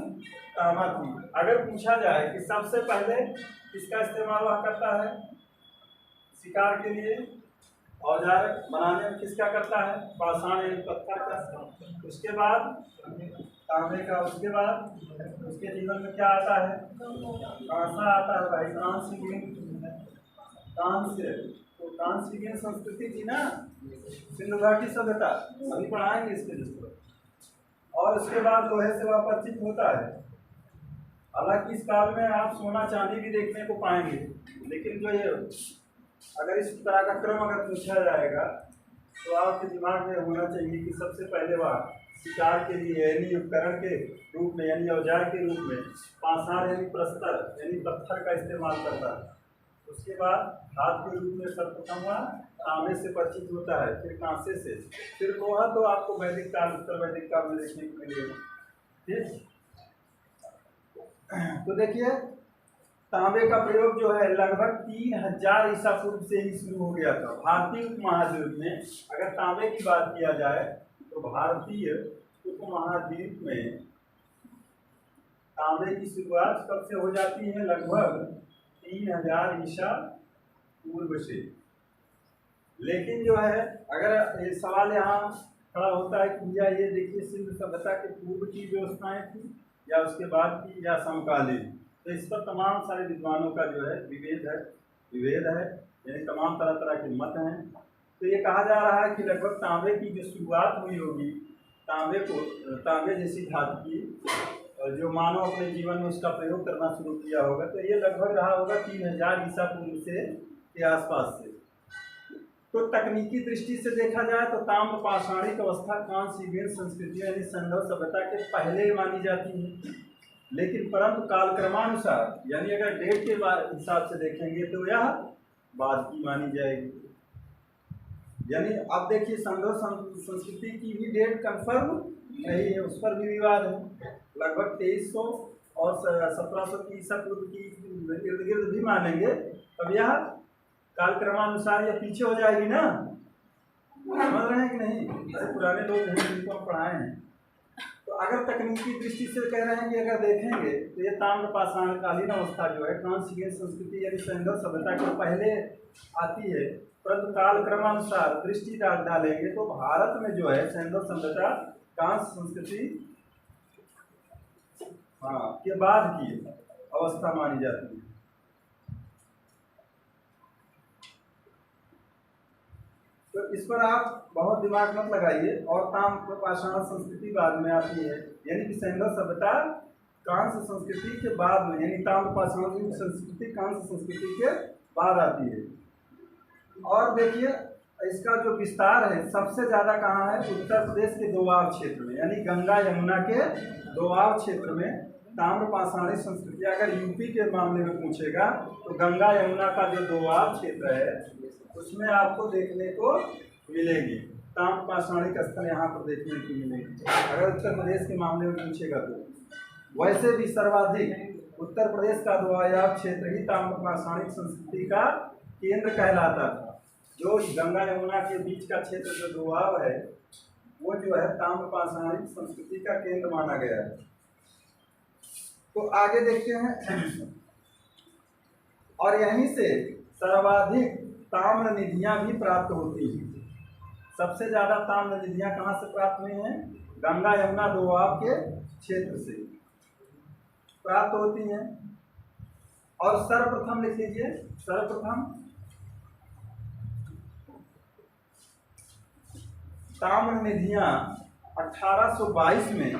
तांबा थी। अगर पूछा जाए कि सबसे पहले किसका इस्तेमाल वह करता है? शिकार के लिए औजार बनाने में किसका करता है? पाषाण यानी पत्थर का। उसके बाद तांबे का। उसके बाद उसके जीवन में क्या आता है? कांसा आता है भाई, कांस्य युगीन, कांस्य। तो कांस्य युगीन संस्कृति थी ना सिंधु घाटी सभ्यता, अभी पढ़ाएंगे इसके जिसको। और उसके बाद लोहे से वह परिचित होता है। हालांकि इस काल में आप सोना चांदी भी देखने को पाएंगे, लेकिन जो ये अगर इस तरह का क्रम अगर पूछा जाएगा तो आपके दिमाग में होना चाहिए कि सबसे पहले वह शिकार के लिए यानी उपकरण के रूप में यानी औजार के रूप में पाषाण यानी प्रस्तर यानी पत्थर का इस्तेमाल करता है। उसके बाद धातु के रूप में सर्वप्रथम वह तांबे से परिचित होता है, फिर कांसे से, फिर लोहा तो आपको वैदिक काल उत्तर वैदिक काल में देखने को मिलेगा। ठीक, तो देखिए तांबे का प्रयोग जो है लगभग 3000 ईसा पूर्व से ही शुरू हो गया था भारतीय उपमहाद्वीप में। अगर तांबे की बात किया जाए तो भारतीय उपमहाद्वीप में तांबे की शुरुआत कब से हो जाती है? लगभग 3000 ईसा पूर्व से। लेकिन जो है अगर ये सवाल यहाँ खड़ा होता है कि भैया ये देखिए सिंधु सभ्यता के पूर्व की व्यवस्थाएं थी या उसके बाद की या समकालीन, तो इस पर तमाम सारे विद्वानों का जो है विभेद है, यानी तमाम तरह तरह के मत हैं। तो ये कहा जा रहा है कि लगभग तांबे की जो शुरुआत हुई होगी, तांबे जैसी धातु की जो मानव अपने जीवन में उसका प्रयोग करना शुरू किया होगा, तो ये लगभग रहा होगा 3000 ईसा पूर्व से के आसपास से। तो तकनीकी दृष्टि से देखा जाए तो ताम्र पाषाणिक अवस्था कांस्य युगीन संस्कृति यानी सिंधु सभ्यता के पहले मानी जाती है। लेकिन परंतु कालक्रमानुसार यानी अगर डेट के हिसाब से देखेंगे तो यह बाद की मानी जाएगी। यानी अब देखिए सिंधु संस्कृति की भी डेट कंफर्म नहीं है, उस पर भी विवाद है। लगभग 2300 और 1700 की ईसा पूर्व की इर्द गिर्द भी मानेंगे, तब यह कालक्रमानुसार यह पीछे हो जाएगी ना। समझ रहे हैं कि नहीं? जैसे पुराने लोग हैं जिनको हम पढ़ाए हैं। तो अगर तकनीकी दृष्टि से कह रहे हैं कि अगर देखेंगे तो ये ताम्र पाषाणकालीन अवस्था जो है कांस्य युगीन संस्कृति यानी सिंधु सभ्यता के पहले आती है, परंतु कालक्रमानुसार दृष्टि डालेंगे तो भारत में जो है सिंधु सभ्यता कांस्य संस्कृति के बाद की अवस्था मानी जाती है। तो इस पर आप बहुत दिमाग मत लगाइए। और ताम्र पाषाण संस्कृति बाद में आती है, यानी कि सिंधु सभ्यता कांस्य संस्कृति के बाद में, यानी ताम्र पाषाण संस्कृति कांस्य संस्कृति के बाद आती है। और देखिए इसका जो विस्तार है सबसे ज़्यादा कहाँ है? उत्तर प्रदेश के दोआब क्षेत्र में, यानी गंगा यमुना के दोआब क्षेत्र में ताम्र पाषाणी संस्कृति। अगर यूपी के मामले में पूछेगा तो गंगा यमुना का जो दोआब क्षेत्र है उसमें आपको देखने को मिलेगी ताम्र पाषाणिक स्थल, यहाँ पर देखने को मिलेगी। अगर उत्तर प्रदेश के मामले में पूछेगा तो वैसे भी सर्वाधिक उत्तर प्रदेश का दोआब क्षेत्र ही ताम्र पाषाणिक संस्कृति का केंद्र कहलाता था। जो गंगा यमुना के बीच का क्षेत्र जो दोआब है वो जो है ताम्र पाषाणिक संस्कृति का केंद्र माना गया है। तो आगे देखते हैं। और यहीं से सर्वाधिक ताम्र निधियां भी प्राप्त होती हैं। सबसे ज़्यादा ताम्र निधियां कहाँ से प्राप्त हुई हैं? गंगा यमुना दोआब के क्षेत्र से प्राप्त होती हैं। और सर्वप्रथम लिख लीजिए, सर्वप्रथम ताम्र निधियां 1822 में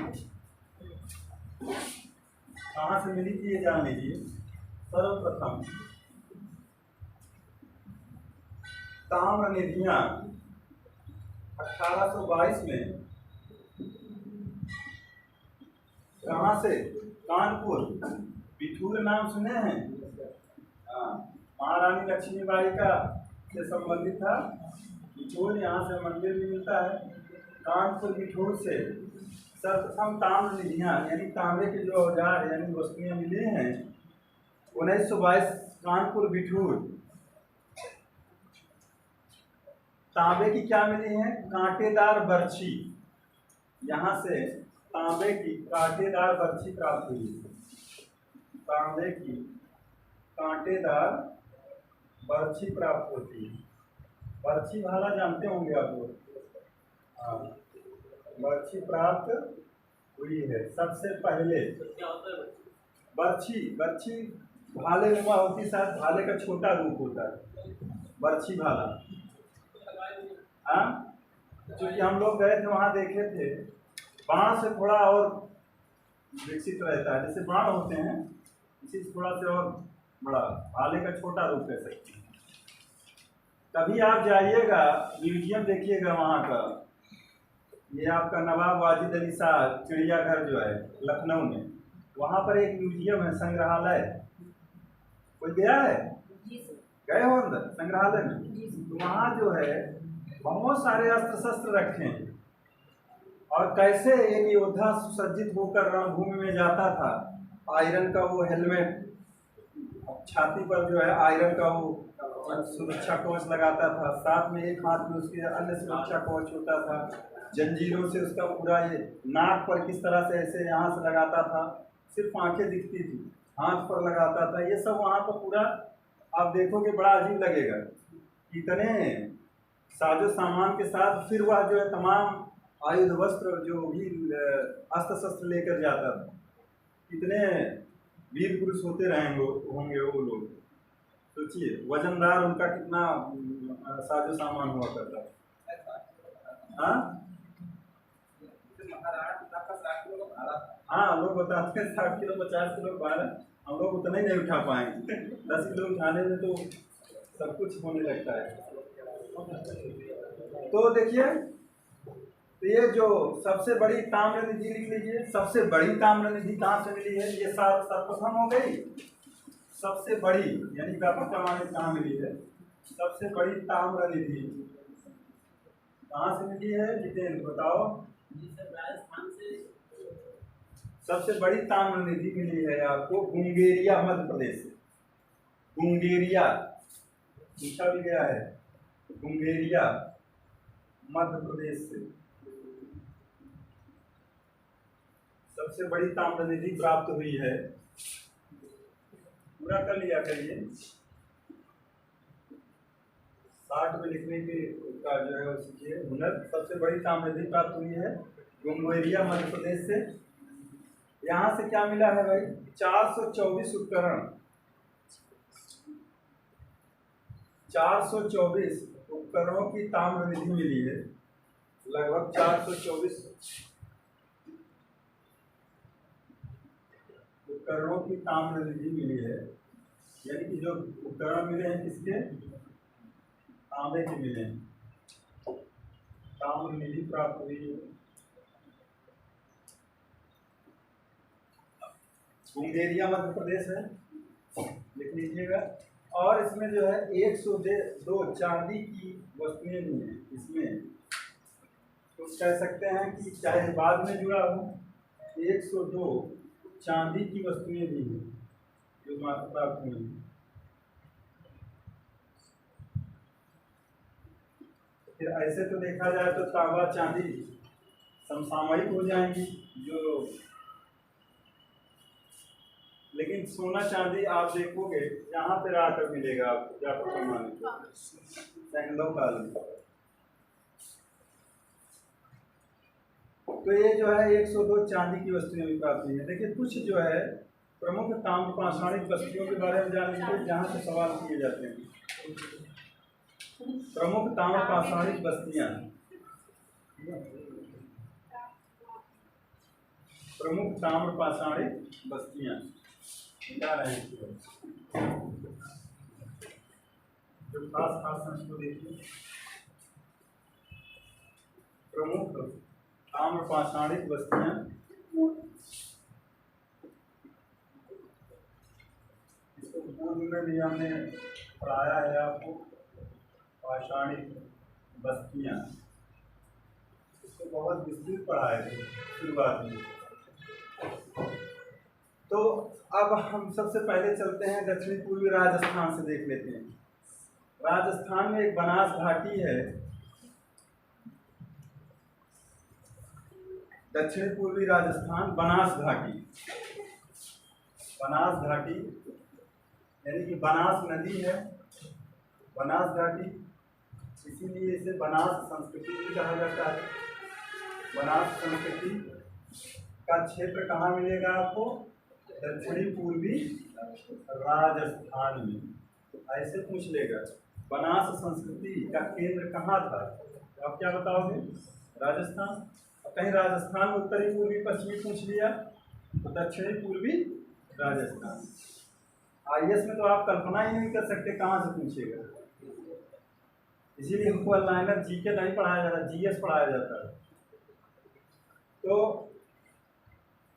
कहाँ से मिली थी ये जान लीजिए। सर्वप्रथम ताम्र निधियां 1822 में कहाँ से? कानपुर। बिठूर नाम सुने हैं? महारानी लक्ष्मीबाई का से संबंधित था बिठूर, यहाँ से मंदिर भी मिलता है। कानपुर बिठूर से सर्वप्रथम ताम्र निधियां यानी तांबे के जो औजार यानी वस्तुएं मिली हैं 1922 कानपुर बिठूर। तांबे की क्या मिली है? कांटेदार बर्छी। यहाँ से तांबे की कांटेदार बर्छी प्राप्त हुई। तांबे की कांटेदार बर्छी प्राप्त होती है। बर्छी भाला जानते होंगे आप लोग? हाँ, बर्छी प्राप्त हुई है। सबसे पहले बर्छी, बर्छी भाले नुमा होती, शायद भाले का छोटा रूप होता है बर्छी भाला। हाँ, क्योंकि हम लोग गए थे वहाँ देखे थे, बाण से थोड़ा और विकसित रहता है, जैसे बाण होते हैं इसी थोड़ा से और बड़ा, भाले का छोटा रूप कह सकते हैं। कभी आप जाइएगा म्यूजियम देखिएगा वहाँ का, ये आपका नवाब वाजिद अली शाह चिड़ियाघर जो है लखनऊ में, वहाँ पर एक म्यूजियम है, संग्रहालय। कोई गया है? गए हो अंदर संग्रहालय में? तो वहाँ जो है बहुत सारे अस्त्र शस्त्र रखे हैं, और कैसे एक योद्धा सुसज्जित होकर रणभूमि में जाता था, आयरन का वो हेलमेट, छाती पर जो है आयरन का वो सुरक्षा कवच लगाता था, साथ में एक हाथ में उसके अन्य सुरक्षा कवच होता था, जंजीरों से उसका पूरा ये नाक पर किस तरह से ऐसे यहाँ से लगाता था, सिर्फ आंखें दिखती थी, हाथ पर लगाता था, ये सब वहाँ पर पूरा आप देखोगे बड़ा अजीब लगेगा। कितने साजो सामान के साथ फिर वह जो है तमाम आयुध वस्त्र जो भी अस्त्र शस्त्र लेकर जाता था, कितने वीर पुरुष होते होंगे वो लोग। सोचिए वजनदार उनका कितना साजो सामान हुआ करता है। हाँ हाँ, लोग बताते हैं 60 किलो 50 किलो भार, हम लोग उतना ही नहीं उठा पाएंगे, 10 किलो उठाने में तो सब कुछ होने लगता है। तो देखिए, तो ये जो सबसे बड़ी ताम्र निधि लिख लीजिए, सबसे बड़ी ताम्र निधि कहाँ से मिली है? ये सर्वप्रथम हो गई सबसे बड़ी, यानी व्यापक पैमाने कहाँ मिली है? सबसे बड़ी ताम्र निधि कहाँ से मिली है? जितेंद्र बताओ। राजस्थान से सबसे बड़ी ताम्र निधि मिली है आपको बुंगेरिया मध्य प्रदेश से। बुंगेरिया पूछा भी गया है, बुंगेरिया मध्य प्रदेश से सबसे बड़ी ताम्र निधि प्राप्त हुई है। पूरा कर लिया करिए, 60 में लिखने के का जो है सीखिए हुनर। सबसे बड़ी ताम्र निधि प्राप्त हुई है बुंगेरिया मध्य प्रदेश से। यहाँ से क्या मिला है भाई? 424 उपकरण, 424 उपकरणों की ताम्र निधि मिली है, लगभग 424 उपकरणों की ताम्र निधि मिली है। यानी कि जो उपकरण मिले हैं किसके? तांबे के मिले हैं, ताम्र निधि प्राप्त हुई है। बुंगेरिया मध्य प्रदेश है, लिख लीजिएगा। और इसमें जो है 102 चांदी की वस्तुएं भी हैं इसमें, तो कह सकते हैं कि चाहे बाद में जुड़ा हो, 102 चांदी की वस्तुएं भी हैं जो मात्र प्राप्त हुई हैं। फिर ऐसे तो देखा जाए तो तांबा चांदी समसामयिक हो जाएंगी जो, लेकिन सोना चांदी आप देखोगे यहाँ पे आकर मिलेगा आपको व्यापक पैमाने सैकड़ों काल में। तो ये जो है 102 चांदी की वस्तुएं भी प्राप्त हुई है। देखिए कुछ जो है प्रमुख ताम्र पाषाणिक वस्तुओं के बारे में जान लीजिए जहाँ से सवाल किए जाते हैं। प्रमुख ताम्र पाषाणिक वस्तुएं, प्रमुख ताम्र पाषाणिक वस्तुएं क्या रहे हैं जो खास संस्कृत देखिए। प्रमुख ताम्र पाषाणिक वस्तुएं, इसको पूर्व में भी हमने पढ़ाया है आपको, पाषाणिक वस्तुएं, इसको बहुत विस्तृत पढ़ाए थे शुरुआत में। तो अब हम सबसे पहले चलते हैं दक्षिण पूर्वी राजस्थान से, देख लेते हैं। राजस्थान में एक बनास घाटी है, दक्षिण पूर्वी राजस्थान बनास घाटी, बनास घाटी यानी कि बनास नदी है, बनास घाटी, इसीलिए इसे बनास संस्कृति भी कहा जाता है। बनास संस्कृति का क्षेत्र कहाँ मिलेगा आपको? दक्षिणी पूर्वी राजस्थान में। ऐसे पूछ लेगा बनास संस्कृति का केंद्र कहाँ था, तो आप क्या बताओगे? राजस्थान। कहीं राजस्थान में उत्तरी पूर्वी पश्चिमी पूछ लिया तो दक्षिणी पूर्वी राजस्थान। आईएएस में तो आप कल्पना ही नहीं कर सकते कहाँ से पूछेगा, इसीलिए हमको लाइनर जीके नहीं पढ़ाया जाता, जीएस पढ़ाया जाता है। तो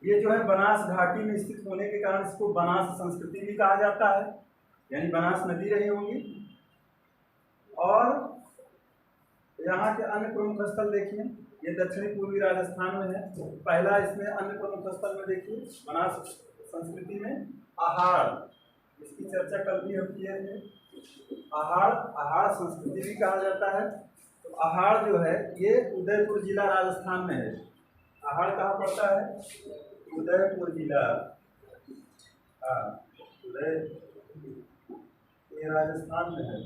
ये जो है बनास घाटी में स्थित होने के कारण इसको बनास संस्कृति भी कहा जाता है, यानी बनास नदी रही होगी। और यहाँ के अन्य प्रमुख स्थल देखिए, ये दक्षिणी पूर्वी राजस्थान में है। पहला इसमें अन्य प्रमुख स्थल में देखिए बनास संस्कृति में आहार, इसकी चर्चा कल भी हम किए थे। आहार संस्कृति भी कहा जाता है। तो आहार जो है ये उदयपुर जिला राजस्थान में है। आहार कहाँ पड़ता है? उदयपुर जिला। ये राजस्थान में है।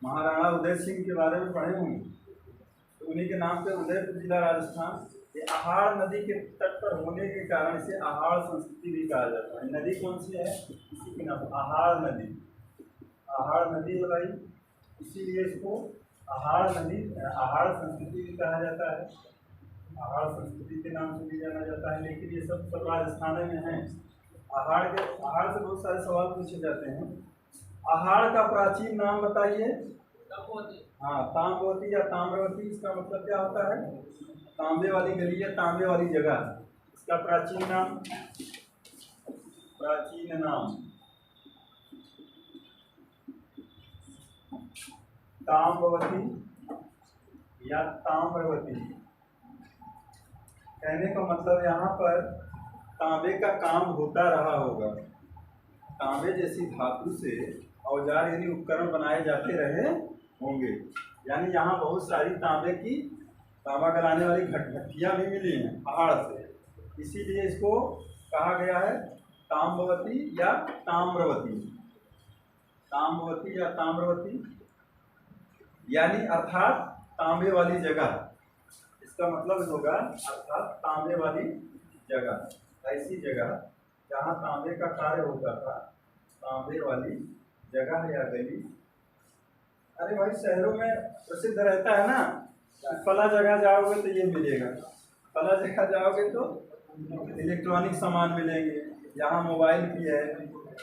महाराणा उदय सिंह के बारे में पढ़े होंगे, तो उन्हीं के नाम पे उदयपुर जिला राजस्थान। ये आहार नदी के तट पर होने के कारण इसे आहार संस्कृति भी कहा जाता है। नदी कौन सी है? इसी के नाम आहार नदी। आहार नदी है भाई, इसीलिए इसको आहार नदी, आहार संस्कृति भी कहा जाता है। आहार संस्कृति के नाम से भी जाना जाता है। लेकिन ये सब राजस्थान में है। आहार से बहुत सारे सवाल पूछे जाते हैं। आहार का प्राचीन नाम बताइए। हाँ, ताम्रवती या ताम्रवती, इसका मतलब क्या होता है? तांबे वाली गली या तांबे वाली जगह। इसका प्राचीन नाम ताम्रवती या ताम्रवती। कहने का मतलब यहाँ पर तांबे का काम होता रहा होगा। तांबे जैसी धातु से औजार यानी उपकरण बनाए जाते रहे होंगे। यानी यहाँ बहुत सारी तांबा गलाने वाली भट्टियाँ भी मिली हैं पहाड़ से, इसीलिए इसको कहा गया है ताम्रवती या ताम्रवती। ताम्रवती या ताम्रवती यानी अर्थात तांबे वाली जगह, इसका मतलब होगा अर्थात तांबे वाली जगह, ऐसी जगह जहाँ तांबे का कार्य होता था, तांबे वाली जगह या गली। अरे भाई शहरों में प्रसिद्ध रहता है ना, फला जगह जाओगे तो ये मिलेगा, फला जगह जाओगे तो इलेक्ट्रॉनिक सामान मिलेंगे, यहाँ मोबाइल भी है।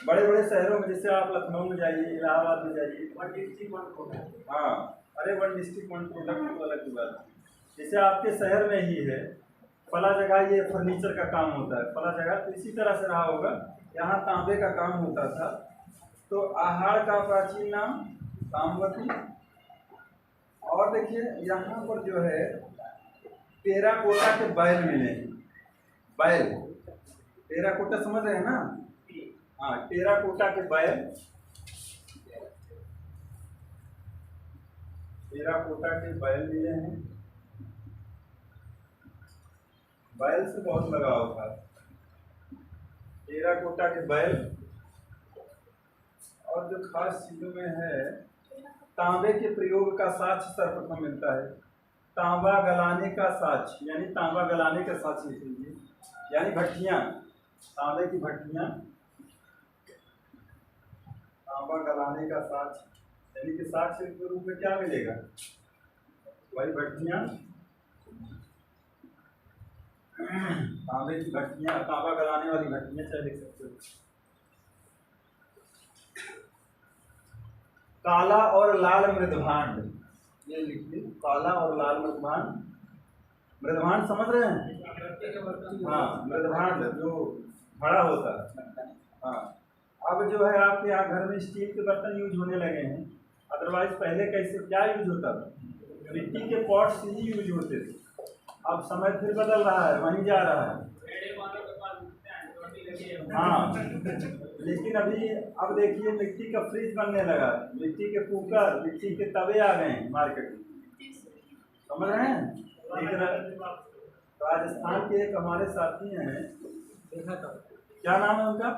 बड़े बड़े शहरों में जैसे आप लखनऊ में जाइए, इलाहाबाद में जाइए, वन डिस्ट्रिक्ट वन प्रोडक्ट। हाँ, अरे वन डिस्ट्रिक्ट वन प्रोडक्ट तो अलग की बात है। जैसे आपके शहर में ही है फला जगह ये फर्नीचर का काम होता है, फला जगह तो इसी तरह से रहा होगा, यहाँ तांबे का काम होता था। तो आहार का प्राचीन नाम ताम्रवती। और देखिए यहाँ पर जो है टेराकोटा के बैल मिले हैं। बैल, टेराकोटा समझ रहे हैं ना? हाँ, टेराकोटा के बैल, टेराकोटा के बैल मिले हैं। बैल से बहुत लगाव था, टेराकोटा के बैल। और जो खास चीजों में है, तांबे के प्रयोग का साक्ष्य सर्वप्रथम मिलता है। तांबा गलाने का साक्ष्य, यानी तांबा गलाने का साक्ष्य लिखेंगे, यानी भट्टियाँ, तांबे की भट्टियाँ, तांबा गलाने का साक्ष्य, यानी कि साक्ष्य के रूप में क्या मिलेगा? वही भट्टियाँ, तांबे की भट्टियाँ, तांबा गलाने वाली भट्टियाँ चाहे लिख सकते हो। काला और लाल मृदभांड, ये लिखिए, काला और लाल मृदभांड। मृदभांड समझ रहे हैं? हाँ, मृदभांड जो बड़ा होता है। हाँ, अब जो है आपके यहाँ घर में स्टील के बर्तन यूज होने लगे हैं, अदरवाइज पहले कैसे क्या यूज होता था? मिट्टी के पॉट से ही यूज होते थे। अब समय फिर बदल रहा है, वहीं जा रहा है। हाँ, लेकिन अभी अब देखिए मिट्टी का फ्रिज बनने लगा, मिट्टी के कुकर, मिट्टी के तवे आ गए हैं मार्केट में, समझ रहे हैं? लेकिन राजस्थान के एक हमारे साथी हैं, क्या नाम है उनका,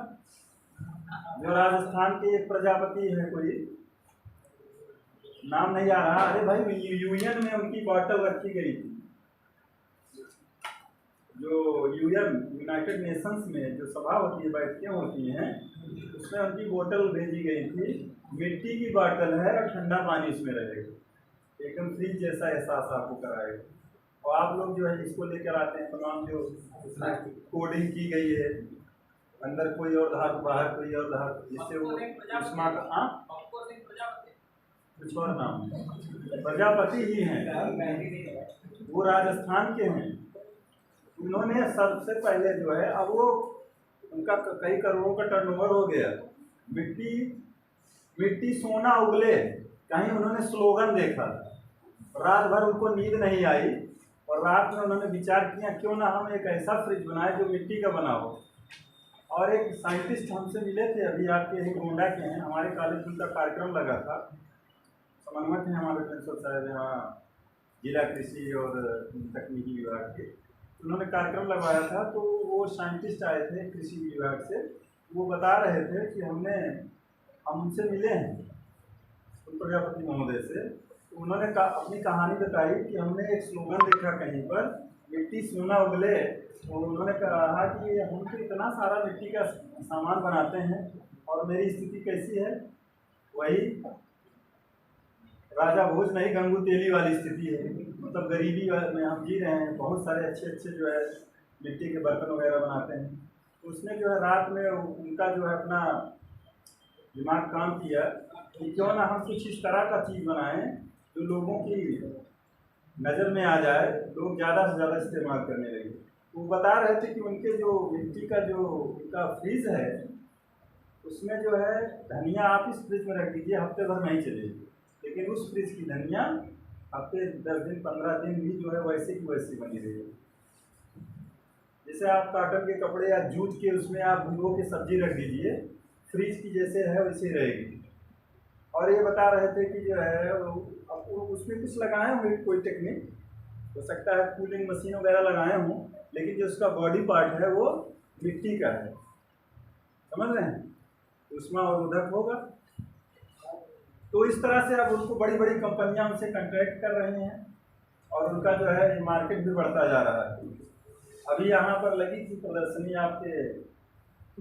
जो राजस्थान के एक प्रजापति है, कोई नाम नहीं आ रहा। अरे भाई यूनियन में उनकी बॉटल रखी गई थी, यूनाइटेड नेशंस में जो सभा होती है, बैठकें होती हैं, उसमें उनकी बोतल भेजी गई थी, मिट्टी की बोतल है और ठंडा पानी उसमें रहेगा, एकदम फ्रिज जैसा एहसास आपको कराएगा। और आप लोग जो है इसको लेकर आते हैं, तमाम जो उसमें कोडिंग की गई है, अंदर कोई और धातु बाहर कोई और धातु, जिससे वो उष्मा का कुछ और नाम प्रजापति ही हैं, वो राजस्थान के हैं। उन्होंने सबसे पहले जो है, अब वो उनका कई करोड़ों का टर्नओवर हो गया, मिट्टी सोना उगले, कहीं उन्होंने स्लोगन देखा, रात भर उनको नींद नहीं आई और रात में उन्होंने विचार किया क्यों ना हम एक ऐसा फ्रिज बनाए जो मिट्टी का बना हो। और एक साइंटिस्ट हमसे मिले थे, अभी आपके यही गोंडा के हैं, हमारे कॉलेज में उनका कार्यक्रम लगा था, समन्वयक हैं हमारे प्रिंसिपल साहब यहाँ जिला कृषि और तकनीकी विभाग के, उन्होंने कार्यक्रम लगवाया था। तो वो साइंटिस्ट आए थे कृषि विभाग से, वो बता रहे थे कि हम उनसे मिले हैं, उन प्रजापति महोदय से। तो उन्होंने अपनी कहानी बताई कि हमने एक स्लोगन देखा कहीं पर, मिट्टी सोना उगले। तो उन्होंने कहा कि हम तो इतना सारा मिट्टी का सामान बनाते हैं और मेरी स्थिति कैसी है, वही राजा भोज नहीं गंगू तेली वाली स्थिति है, मतलब गरीबी में हम जी रहे हैं। बहुत सारे अच्छे जो है मिट्टी के बर्तन वगैरह बनाते हैं। तो उसने जो है रात में उनका जो है अपना दिमाग काम किया कि क्यों ना हम कुछ इस तरह का चीज़ बनाएं जो लोगों की नज़र में आ जाए, लोग ज़्यादा से ज़्यादा इस्तेमाल करने लगे। वो बता रहे थे कि उनके जो मिट्टी का जो उनका फ्रिज है, उसमें जो है धनिया आप इस फ्रिज में रख दीजिए, हफ्ते भर नहीं चलेगी, लेकिन उस फ्रिज की धनिया हफ्ते 10 दिन 15 दिन भी जो है वैसे की वैसी बनी रहेगी। जैसे आप कॉटन के कपड़े या जूट के उसमें आप भिगो के सब्जी रख दीजिए, फ्रिज की जैसे है वैसे ही रहेगी। और ये बता रहे थे कि जो है उसमें कुछ लगाए होंगे, कोई टेक्निक हो सकता है, कूलिंग मशीन वगैरह लगाए हों, लेकिन जो उसका बॉडी पार्ट है वो मिट्टी का है, समझ रहे हैं, उष्मा और उधक होगा। तो इस तरह से अब उनको बड़ी बड़ी कंपनियां उनसे कॉन्ट्रैक्ट कर रही हैं और उनका जो है मार्केट भी बढ़ता जा रहा है। अभी यहाँ पर लगी थी प्रदर्शनी आपके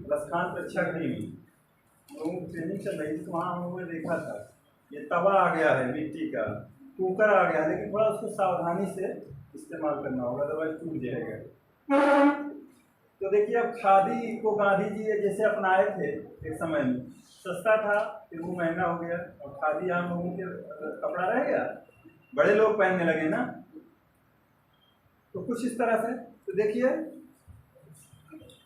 लसखान प्रेक्षागृह में, लोगों की ट्रेनिंग चल रही थी, तो वहाँ हम लोगों ने देखा था ये तवा आ गया है मिट्टी का, कुकर आ गया है, लेकिन थोड़ा उसको सावधानी से इस्तेमाल करना होगा, अदरवाइज टूट जाएगा। तो देखिए अब खादी को गांधी जी जैसे अपनाए थे एक समय में, सस्ता था फिर वो महंगा हो गया और खादी आम लोगों के कपड़ा रह गया, बड़े लोग पहनने लगे ना। तो कुछ इस तरह से तो देखिए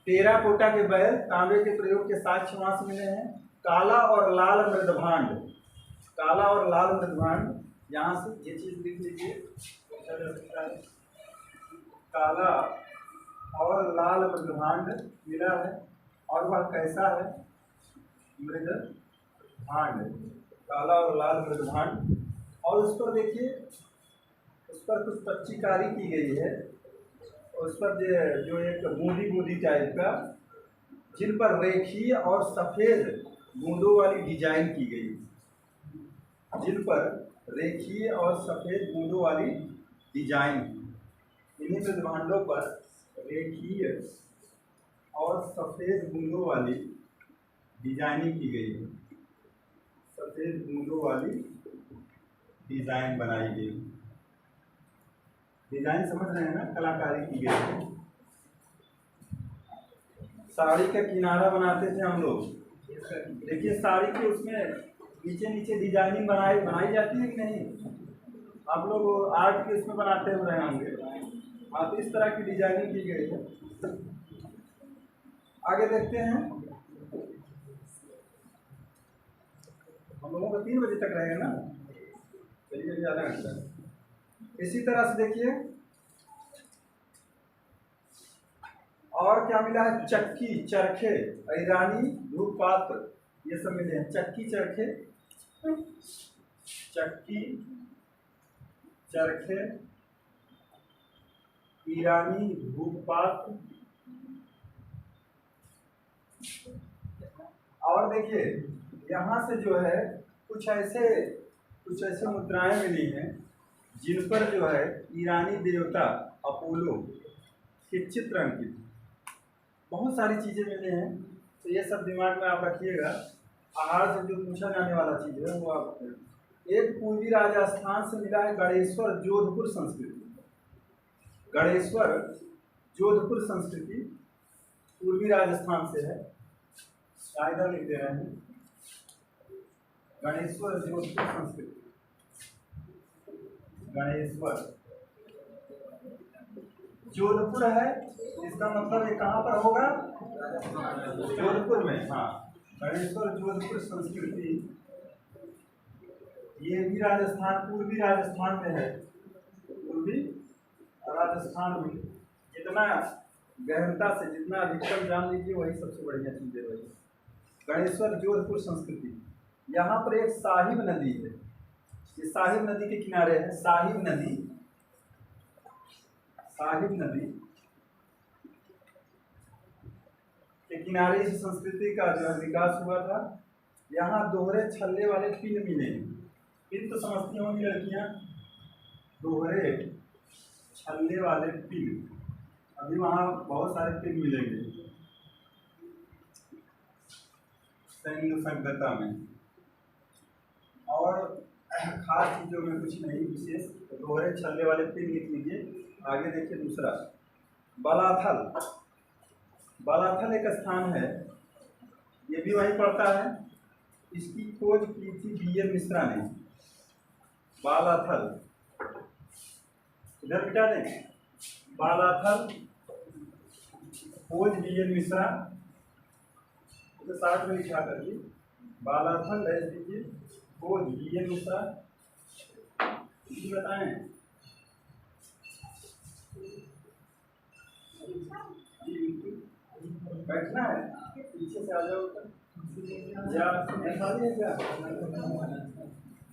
टेराकोटा के बैल तांबे के प्रयोग के साक्ष्य वहां से मिले हैं। काला और लाल मृदभांड, काला और लाल मृदभांड, यहाँ से ये चीज लिख लीजिए, काला और लाल मृदभांड मिला है। और वह कैसा है? मृदभांड, काला और लाल मृदभांड। और उस पर देखिए, उस पर कुछ पच्चीकारी की गई है, उस पर जो एक बूंदी बूंदी टाइप का, जिन पर रेखीय और सफ़ेद बूंदों वाली डिजाइन की गई, जिन पर रेखीय और सफ़ेद बूंदों वाली डिजाइन, इन्हीं मृदभांडों पर रेखीय और सफ़ेद बूंदों वाली डिजाइनिंग की गई है, सफ़ेद बूंदों वाली डिज़ाइन बनाई गई। डिज़ाइन समझ रहे हैं ना, कलाकारी की गई है। साड़ी का किनारा बनाते थे हम लोग, देखिए साड़ी के उसमें नीचे नीचे डिजाइनिंग बनाई जाती है कि नहीं? आप लोग आर्ट के उसमें बनाते हो रहे होंगे, हाँ, तो इस तरह की डिजाइनिंग की गई है। आगे देखते हैं, हम लोगों को 3 बजे तक रहेगा ना, चलिए आधा घंटा। इसी तरह से देखिए और क्या मिला है, चक्की, चरखे, ईरानी धूप पात्र, ये सब मिले हैं। चक्की, चरखे, चक्की, चरखे, ईरानी धूप पात्र। और देखिए यहाँ से जो है कुछ ऐसे मुद्राएं मिली हैं जिन पर जो है ईरानी देवता अपोलो कि चित्र अंकित, बहुत सारी चीज़ें मिले हैं, तो ये सब दिमाग में आप रखिएगा। आहार से जो पूछा जाने वाला चीज़ है वो आप, एक पूर्वी राजस्थान से मिला है गणेश्वर जोधपुर संस्कृति। गणेश्वर जोधपुर संस्कृति पूर्वी राजस्थान से है, कायदा लिख दे रहे हैं, गणेश्वर जोधपुर संस्कृति। गणेश्वर जोधपुर है, इसका मतलब ये कहाँ पर होगा? जोधपुर में। हाँ, गणेश्वर जोधपुर संस्कृति, ये भी राजस्थान, पूर्वी राजस्थान में है। पूर्वी राजस्थान में जितना गहनता से, जितना अधिकतम जान लीजिए वही सबसे बढ़िया चीज़ है वही। गणेश्वर जोधपुर संस्कृति। यहाँ पर एक साहिब नदी है, ये साहिब नदी के किनारे है। साहिब नदी, साहिब नदी के किनारे इस संस्कृति का जो है विकास हुआ था। यहाँ दोहरे छल्ले वाले पिन मिले। पिन तो समझती होंगी लड़कियाँ, दोहरे छल्ले वाले पिन, अभी वहाँ बहुत सारे पिन मिलेंगे सैन्य सभ्यता में। और खास चीज़ों में कुछ नहीं विशेष, दोहरे छल्ले वाले पिन लिख लीजिए। आगे देखिए दूसरा, बालाथल। बालाथल एक स्थान है, ये भी वहीं पड़ता है। इसकी खोज की थी B.N. मिश्रा ने। बालाथल इधर बिटा दें, बालाथल खोज B.N. मिश्रा, तो साथ में लिखा करिए, बालाथल ऐसे दीजिए, खोज B.N. मिश्रा। बताएं बैठना है, पीछे से आ जाओ, या खाली है क्या?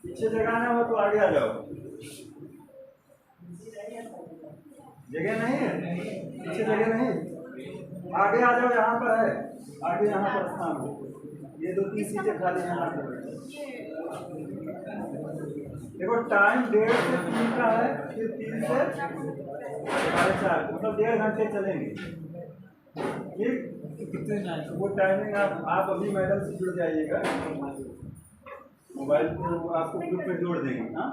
पीछे जगह ना हो तो आगे आ जाओ। जगह नहीं है, पीछे जगह नहीं, आगे आ जाओ, यहाँ पर है, आगे यहाँ पर स्थान हो। ये 2-3 सीटें खाली हैं, आगे देखो। टाइम 1:30 से 3 का है, फिर 3 से 4:30, मतलब 1.5 घंटे चलेंगे। ठीक, वो टाइमिंग आप अभी मैडम से जुड़ जाइएगा, मोबाइल को आपको ग्रुप में जोड़ देंगे। हाँ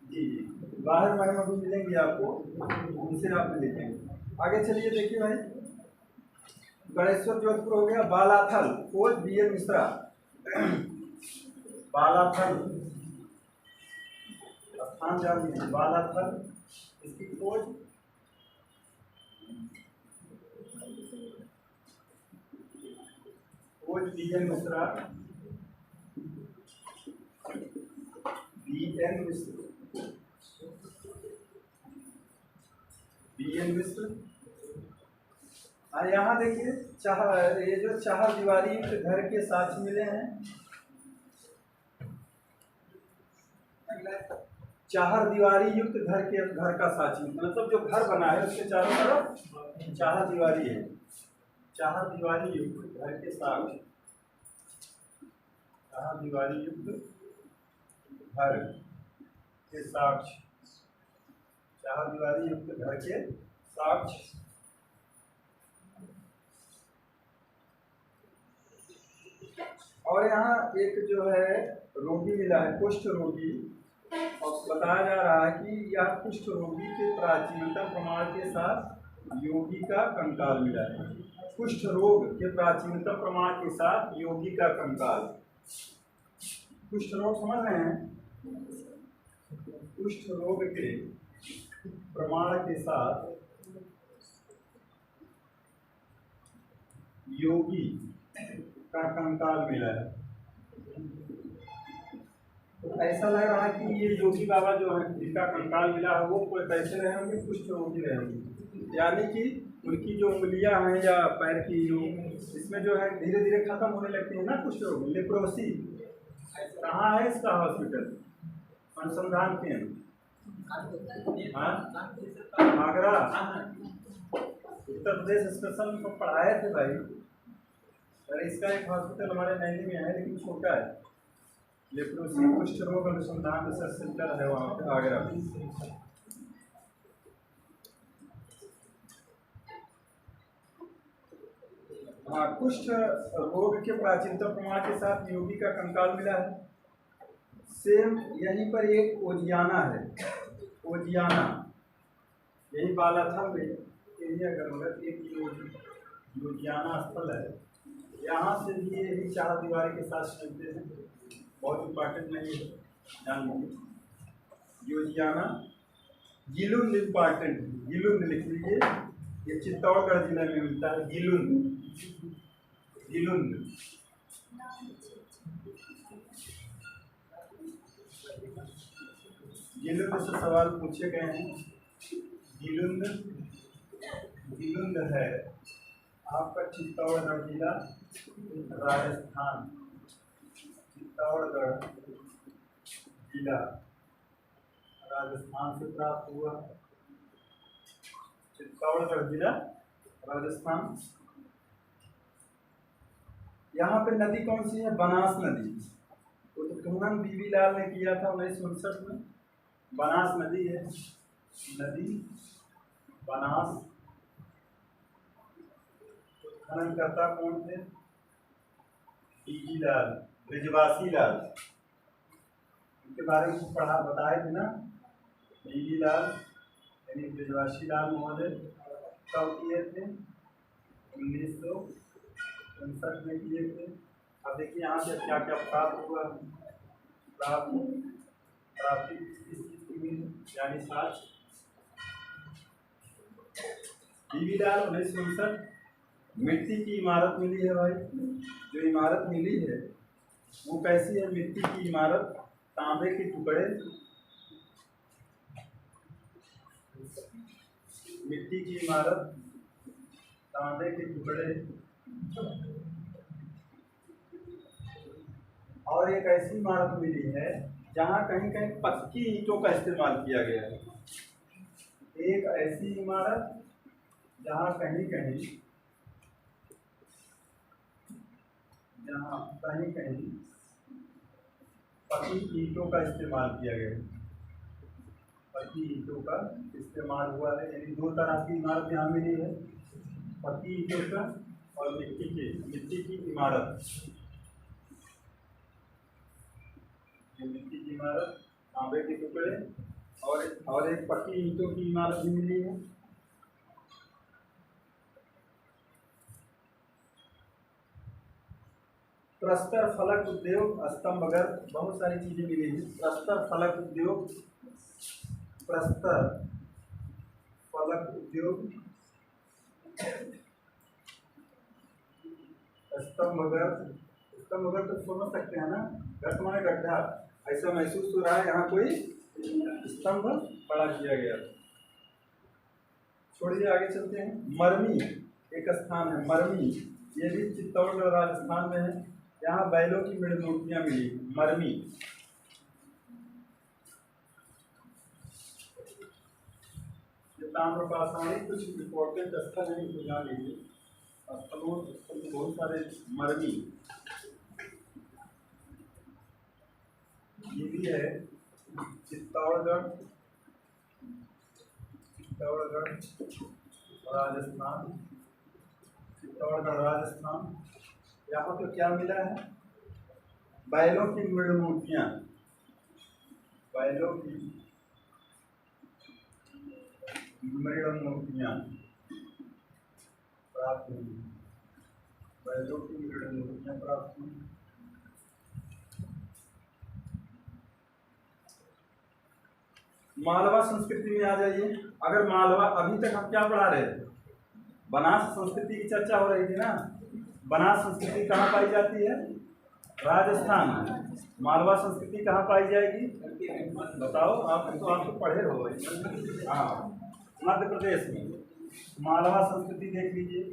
जी, बाहर मैडम अभी मिलेंगे आपको, उनसे आप लिखेंगे। आगे चलिए, देखिए भाई, गणेश्वर जोधपुर हो गया। बालाथल खोज B.N. मिश्रा। बालाथल स्थान जान लीजिए, बालाथल, इसकी खोज B.N. मिश्रा। B.N. मिश्र, B.N. मिश्र। यहाँ देखिए, ये जो 4 दीवारी घर के साक्ष्य मिले हैं, 4 दीवारी युक्त घर का साक्ष्य, मतलब जो घर बना है उसके चारों तरफ 4 दीवारी है। 4 दीवारी युक्त घर के साक्ष्य, 4 दीवारी युक्त घर के साक्ष्य, 4 दीवारी युक्त घर के साक्ष्य। और यहाँ एक जो है रोगी मिला है, कुष्ठ रोगी, और बताया जा रहा है कि यह कुष्ठ रोगी के प्राचीनतम प्रमाण के साथ योगी का कंकाल मिला है। कुष्ठ रोग के प्राचीनतम प्रमाण के साथ योगी का कंकाल। कुष्ठ रोग समझ रहे हैं? कुष्ठ रोग के प्रमाण के साथ योगी का कंकाल मिला है। तो ऐसा लग रहा है कि ये योगी बाबा जो है जिनका कंकाल मिला है वो कोई कैसे रहे होंगे? कुष्ठ रोगी रहे होंगे, यानी कि उनकी जो उंगलियां हैं या पैर की जो इसमें जो है धीरे धीरे खत्म होने लगती है ना कुष्ठ रोग। लेप्रोसी कहाँ है इसका हॉस्पिटल? अनुसंधान केंद्र आगरा, उत्तर प्रदेश स्पेशल में पढ़ाए थे भाई। अरे इसका एक हॉस्पिटल हमारे नैनी में है लेकिन छोटा है। लेप्रोसी कुष्ठ रोग अनुसंधान रिसर्च सेंटर है वहाँ पे आगरा में। कुष्ठ रोग के प्राचीनतम प्रमाण के साथ योगी का कंकाल मिला है। सेम यहीं पर एक ओजियाना है, ओजियाना यही बालाथल में एरिया का मगर एक योजियाना स्थल है। यहाँ से भी यही चार दीवारी के साथ चलते हैं, बहुत इम्पॉर्टेंट नहीं है, जान लीजिए। योजियाना गिलुंद इम्पॉर्टेंट, गिलुंद लिख लीजिए, ये चित्तौड़गढ़ जिले में मिलता है। गिलुंद, गिलुंद गिलुंद से सवाल पूछे गए हैं। गिलुंद, गिलुंद है आपका चित्तौड़गढ़ जिला, राजस्थान। चित्तौड़गढ़ जिला राजस्थान से प्राप्त हुआ। चित्तौड़गढ़ जिला राजस्थान। यहाँ पे नदी कौन सी है? बनास नदी। वो तो टूनन बीबी लाल ने किया था 1959 में। बनास नदी है, नदी बनास। खननकर्ता कौन थे? बीबी लाल, ब्रिजवासी लाल, उनके बारे में पढ़ा बताए थे ना। बीबी लाल यानी ब्रिजवासी लाल महोदय कब किए थे? 1959 में किए थे। अब देखिए यहाँ से क्या क्या प्राप्त हुआ। प्राप्ति यानी साक्ष। बीबी लाल 1959। मिट्टी की इमारत मिली है भाई, जो इमारत मिली है वो कैसी है? मिट्टी की इमारत, तांबे के टुकड़े, मिट्टी की इमारत, तांबे के टुकड़े। और एक ऐसी इमारत मिली है जहाँ कहीं कहीं पक्की ईंटों का इस्तेमाल किया गया है। एक ऐसी इमारत जहाँ कहीं कहीं पक्की ईंटों का इस्तेमाल किया गया है। पक्की ईंटों का इस्तेमाल हुआ है, यानी दो तरह की इमारत यहाँ मिली है, पक्की ईंटों का और मिट्टी की इमारत। मिट्टी की इमारत, तांबे के टुकड़े और एक पक्की ईंटों की इमारत भी मिली है। प्रस्तर फलक उद्योग, स्तंभगर, बहुत सारी चीजें मिली हैं। प्रस्तर फलक उद्योग, प्रस्तर फलक उद्योग, स्तंभगर। स्तंभगर तो समझ सकते हैं ना, घर माने गड्ढा, ऐसा महसूस हो रहा है यहाँ कोई स्तंभ खड़ा किया गया। छोड़िए आगे चलते हैं। मरमी एक स्थान है, मरमी, ये भी चित्तौड़गढ़ राजस्थान में है। यहाँ बैलों की मूर्तियां मिली। मरमी ताम्रपाषाणी कुछ इम्पोर्टेंट स्थल है, इनको जान लीजिए। स्थलों में बहुत सारे। मरमी ये भी है चित्तौड़गढ़, चित्तौड़गढ़ राजस्थान, चित्तौड़गढ़ राजस्थान। यहाँ पे क्या मिला है? बैलों की मूर्तियां, बैलों की मूर्तियां प्राप्त हुई, बैलों की मूर्तियां प्राप्त हुई। मालवा संस्कृति में आ जाइए। अगर मालवा, अभी तक हम क्या पढ़ा रहे थे? बनास संस्कृति की चर्चा हो रही थी ना। बनास संस्कृति कहाँ पाई जाती है? राजस्थान। मालवा संस्कृति कहाँ पाई जाएगी? बताओ, आप तो पढ़े हो। हाँ, मध्य प्रदेश में। मालवा संस्कृति देख लीजिए।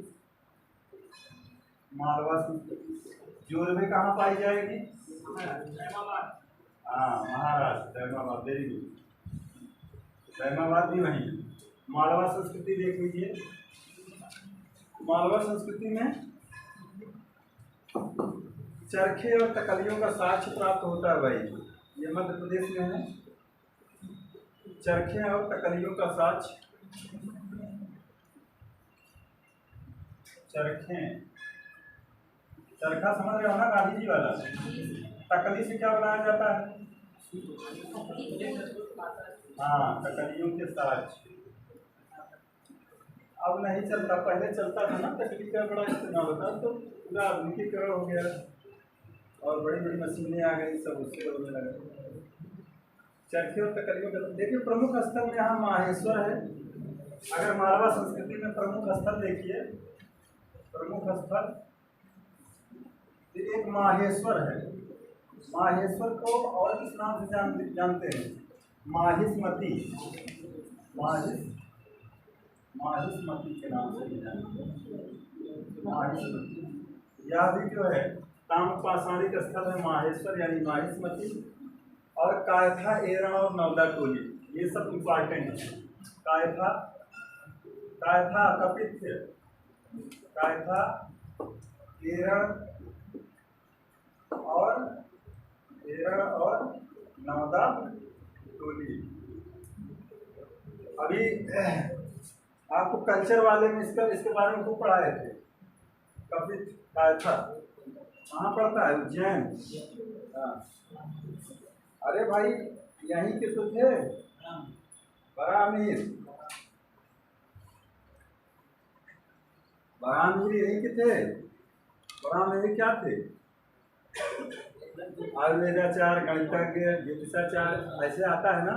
मालवा संस्कृति जोरवे कहाँ पाई जाएगी? हाँ, महाराष्ट्र, जैमाबाद, वेरी गुड। जैमाबाद भी वहीं। मालवा संस्कृति देख लीजिए। मालवा संस्कृति में चरखे और तकलियों का साक्ष्य प्राप्त होता है भाई। ये मध्य प्रदेश में है। चरखे और तकलियों का साक्ष्य, चरखे चरखा समझ रहे हो ना, गांधी जी वाला। तकली से क्या बनाया जाता है? हाँ, तकलियों के साथ। अब नहीं चलता, पहले चलता था ना, तकली का बड़ा इस्तेमाल होता, तो पूरा आधुनिकीकरण हो गया और बड़ी बड़ी मशीनें आ गई, सब उससे बनने लगे। चरखे और तकलियों का देखिए प्रमुख स्थल में यहाँ माहेश्वर है। अगर मालवा संस्कृति में प्रमुख स्थल देखिए, प्रमुख स्थल एक माहेश्वर है। माहेश्वर को और किस नाम से जानते हैं? माहिष्मती, माहिष्मती के नाम से माहिष्मती। यह भी जो है ताम्र पाषाणिक स्थल है माहेश्वर यानी माहिष्मती। और कायथा, एरण और नवदा टोली, ये सब इम्पॉर्टेंट है। कायथा, कपित्थ, कायथा, एरण और नवदा टोली। अभी आपको कल्चर वाले में इसके बारे में खूब पढ़ाए थे। कपित्थ, कायथा कहाँ पड़ता है? उज्जैन। हाँ, अरे भाई यहीं के तो थे, बरामीर यहीं के थे। बरामीर क्या थे? आयुर्वेदाचार, गणितज्ञ, ज्योतिषाचार, ऐसे आता है ना।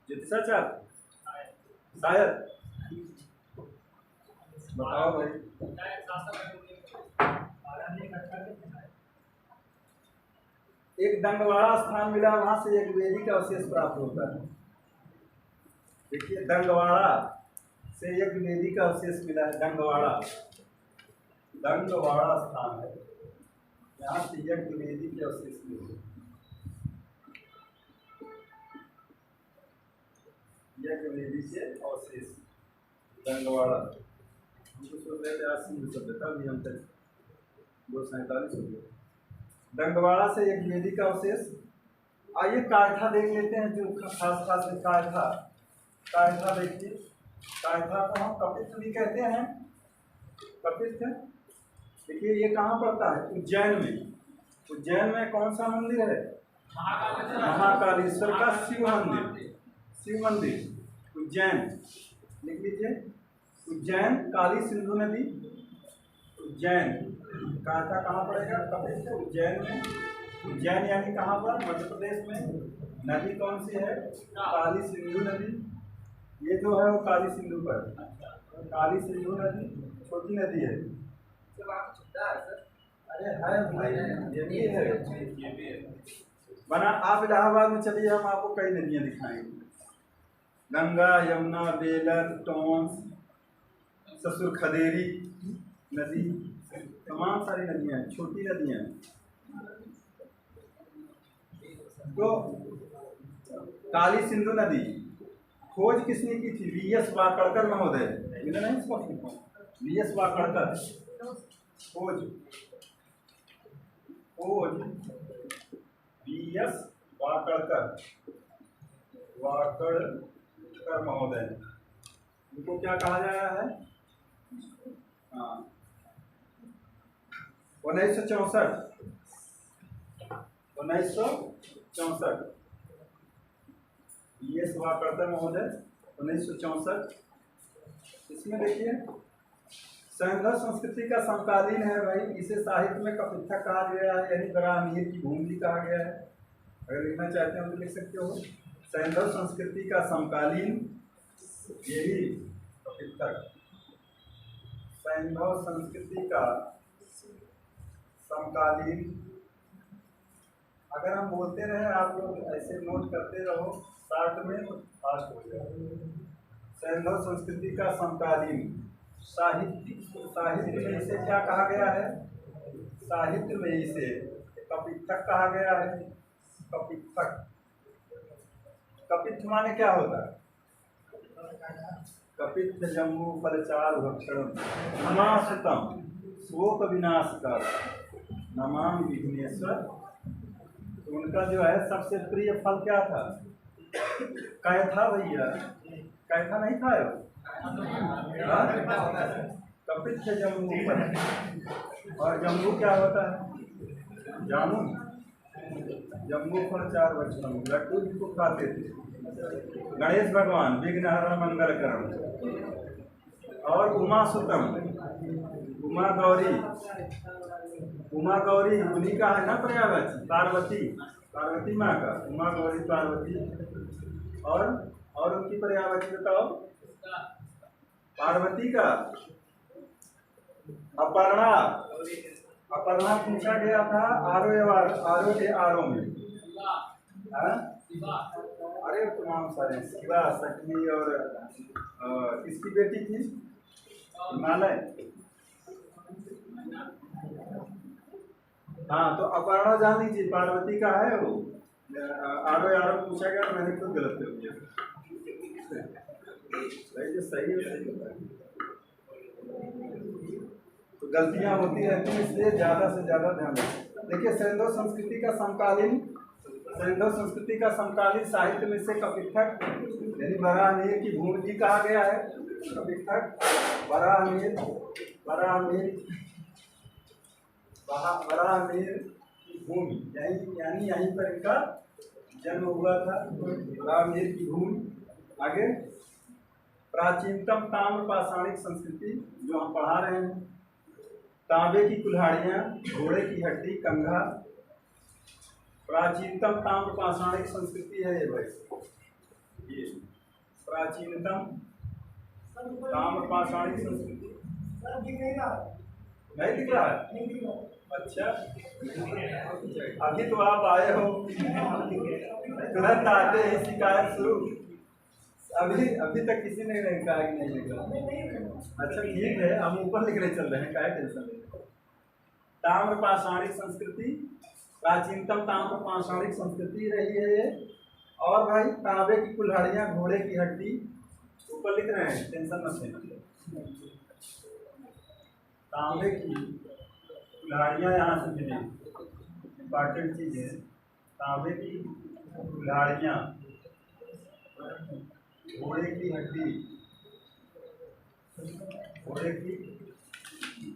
ज्योतिषाचार शायद, बताओ भाई। एक दंगवाड़ा स्थान मिला, वहां से एक वेदी का अवशेष प्राप्त होता है। देखिए दंगवाड़ा से एक वेदी का अवशेष मिला है। दंगवाड़ा स्थान है, यहाँ से एक वेदी के अवशेष मिले। एक वेदी के अवशेष दंगवाड़ा। हमको सोच रहे थे आज सिंधु सभ्यता भी हम तक 247 हो गया। दंगवाड़ा से एक वेदी का अवशेष। आइए कायथा देख लेते हैं, जो खास है कायथा देखिए। कायथा को हम कपित्थ भी कहते हैं। कपित्थ देखिए ये कहाँ पड़ता है? उज्जैन में। उज्जैन में कौन सा मंदिर है? महाकालेश्वर का शिव मंदिर उज्जैन। लिख लीजिए उज्जैन, काली सिंधु नदी, उज्जैन। कायथा कहाँ पड़ेगा? कपित्थ, उज्जैन में। उज्जैन यानी कहाँ पर? मध्य प्रदेश में। नदी कौन सी है? काली सिंधु नदी। ये जो है वो काली सिंधु पर, काली सिंधु नदी छोटी नदी है। अरे है भाई, ये भी है। बना आप इलाहाबाद में चलिए, हम आपको कई नदियाँ दिखाएंगे। गंगा, यमुना, बेलर, टोंस, ससुर खदेरी नदी, तमाम सारी नदियाँ, छोटी नदियाँ। तो काली सिंधु नदी खोज किसने की थी? वी.एस. वाकड़कर महोदय। मिला नहीं इसको? वी.एस. वाकड़कर। खोज वी.एस. वाकड़कर महोदय। इनको क्या कहा जाता है? हाँ, 1964 वी.एस. वाकड़कर महोदय 1964। इसमें देखिए सैंधव संस्कृति का समकालीन है भाई। इसे साहित्य में कपित्थक कहा गया है, यानी बरामीर की भूमि भी कहा गया है। अगर लिखना चाहते हैं तो लिख सकते हो। सैंधव संस्कृति का समकालीन यही कपित्थक। सैंधव संस्कृति का समकालीन। अगर हम बोलते रहे, आप लोग ऐसे नोट करते रहो, शार्ट में फास्ट हो जाएगा। सैंधव संस्कृति का समकालीन। साहित्य में इसे क्या कहा गया है? साहित्य में इसे कपित्थक कहा गया है। कपित्थक। कपित्थ माने क्या होता है? कपित्थ जम्बू फलचार भक्षण नमासुतम शोक विनाशकर नमामि विघ्नेश्वर। तो उनका जो है सबसे प्रिय फल क्या था? कैथा भैया, कैथा नहीं खाए हो? कपित है जम्बू पर। और जम्बू क्या होता है? जामुन। जम्बू फल 4 बच्चों, लड्डू जिसको खाते थे गणेश भगवान, विघ्नहर मंगल करण। और उमा सुतम, उमा गौरी। उमा गौरी उन्हीं का है ना पर्यायवाची, पार्वती, पार्वती माँ का उमा गौरी पार्वती। और उनकी पर्यायवाची बताओ। पार्वती का अपर्णा। अपर्णा पूछा गया था आरो में। हाँ? अरे तमाम सारे शिवा, शक्ति और किसकी बेटी थी? हिमालय। हाँ, तो अपर्णा जान लीजिए, पार्वती का है वो। आरो पूछा गया, मैंने खुद गलत कर दिया। सही है। तो गलतियां होती रहती हैं, इसलिए ज्यादा से ज्यादा ध्यान रखें। देखिए, सैंधव संस्कृति का समकालीन साहित्य में से कपित्थक यानी वराहमिहिर की भूमि भी कहा गया है। कपित्थक, वराहमिहिर की भूमि, यानी यहीं पर इनका जन्म हुआ था। वराहमिहिर की भूमि। आगे, प्राचीनतम ताम्र पाषाणिक संस्कृति जो हम पढ़ा रहे हैं। तांबे की कुल्हाड़ियाँ, घोड़े की हड्डी, कंघा। प्राचीनतम ताम्र पाषाणिक संस्कृति है ये भाई, ये प्राचीनतम ताम्र पाषाणिक संस्कृति। नहीं दिख रहा है? अच्छा, अभी तो आप आए हो, तुरंत आते ही शिकायत शुरू। अभी तक किसी ने कहा कि नहीं लिख रहा। अच्छा ठीक है, हम ऊपर लिखने चल रहे हैं, क्या टेंशन नहीं। ताम्र पाषाणिक संस्कृति, प्राचीनतम ताम्र पाषाणिक संस्कृति रही है ये। और भाई, तांबे की कुल्हाड़ियाँ, घोड़े की हड्डी, ऊपर लिख रहे हैं, टेंशन मत लेना। तांबे की कुल्हाड़ियाँ यहाँ से मिली, इम्पॉर्टेंट चीज है। तांबे की कुल्हाड़ियाँ, घोड़े की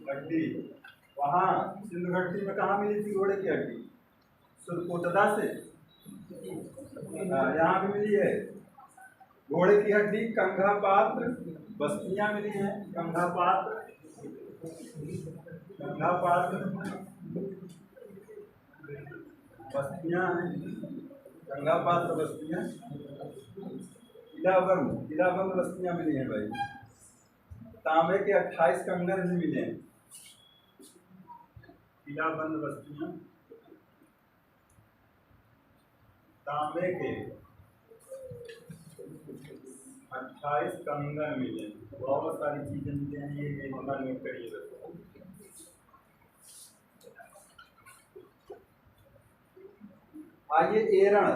हड्डी, वहाँ सिंधु घाटी में कहाँ मिली थी घोड़े की हड्डी? सुरकोटदा से। यहाँ भी मिली है घोड़े की हड्डी। कंघा पात्र बस्तियाँ मिली हैं। कंघा पात्र बस्तियाँ हैं। कंघा पात्र बस्तियाँ। किलाबंद बस्तियाँ मिली हैं भाई। तांबे के 28 कंगन भी मिले हैं। किलाबंद बस्तियाँ, तांबे के 28 कंगन मिले। बहुत सारी चीजें मिले हैं, ये हमारा नोट करिए। आइए, एरण,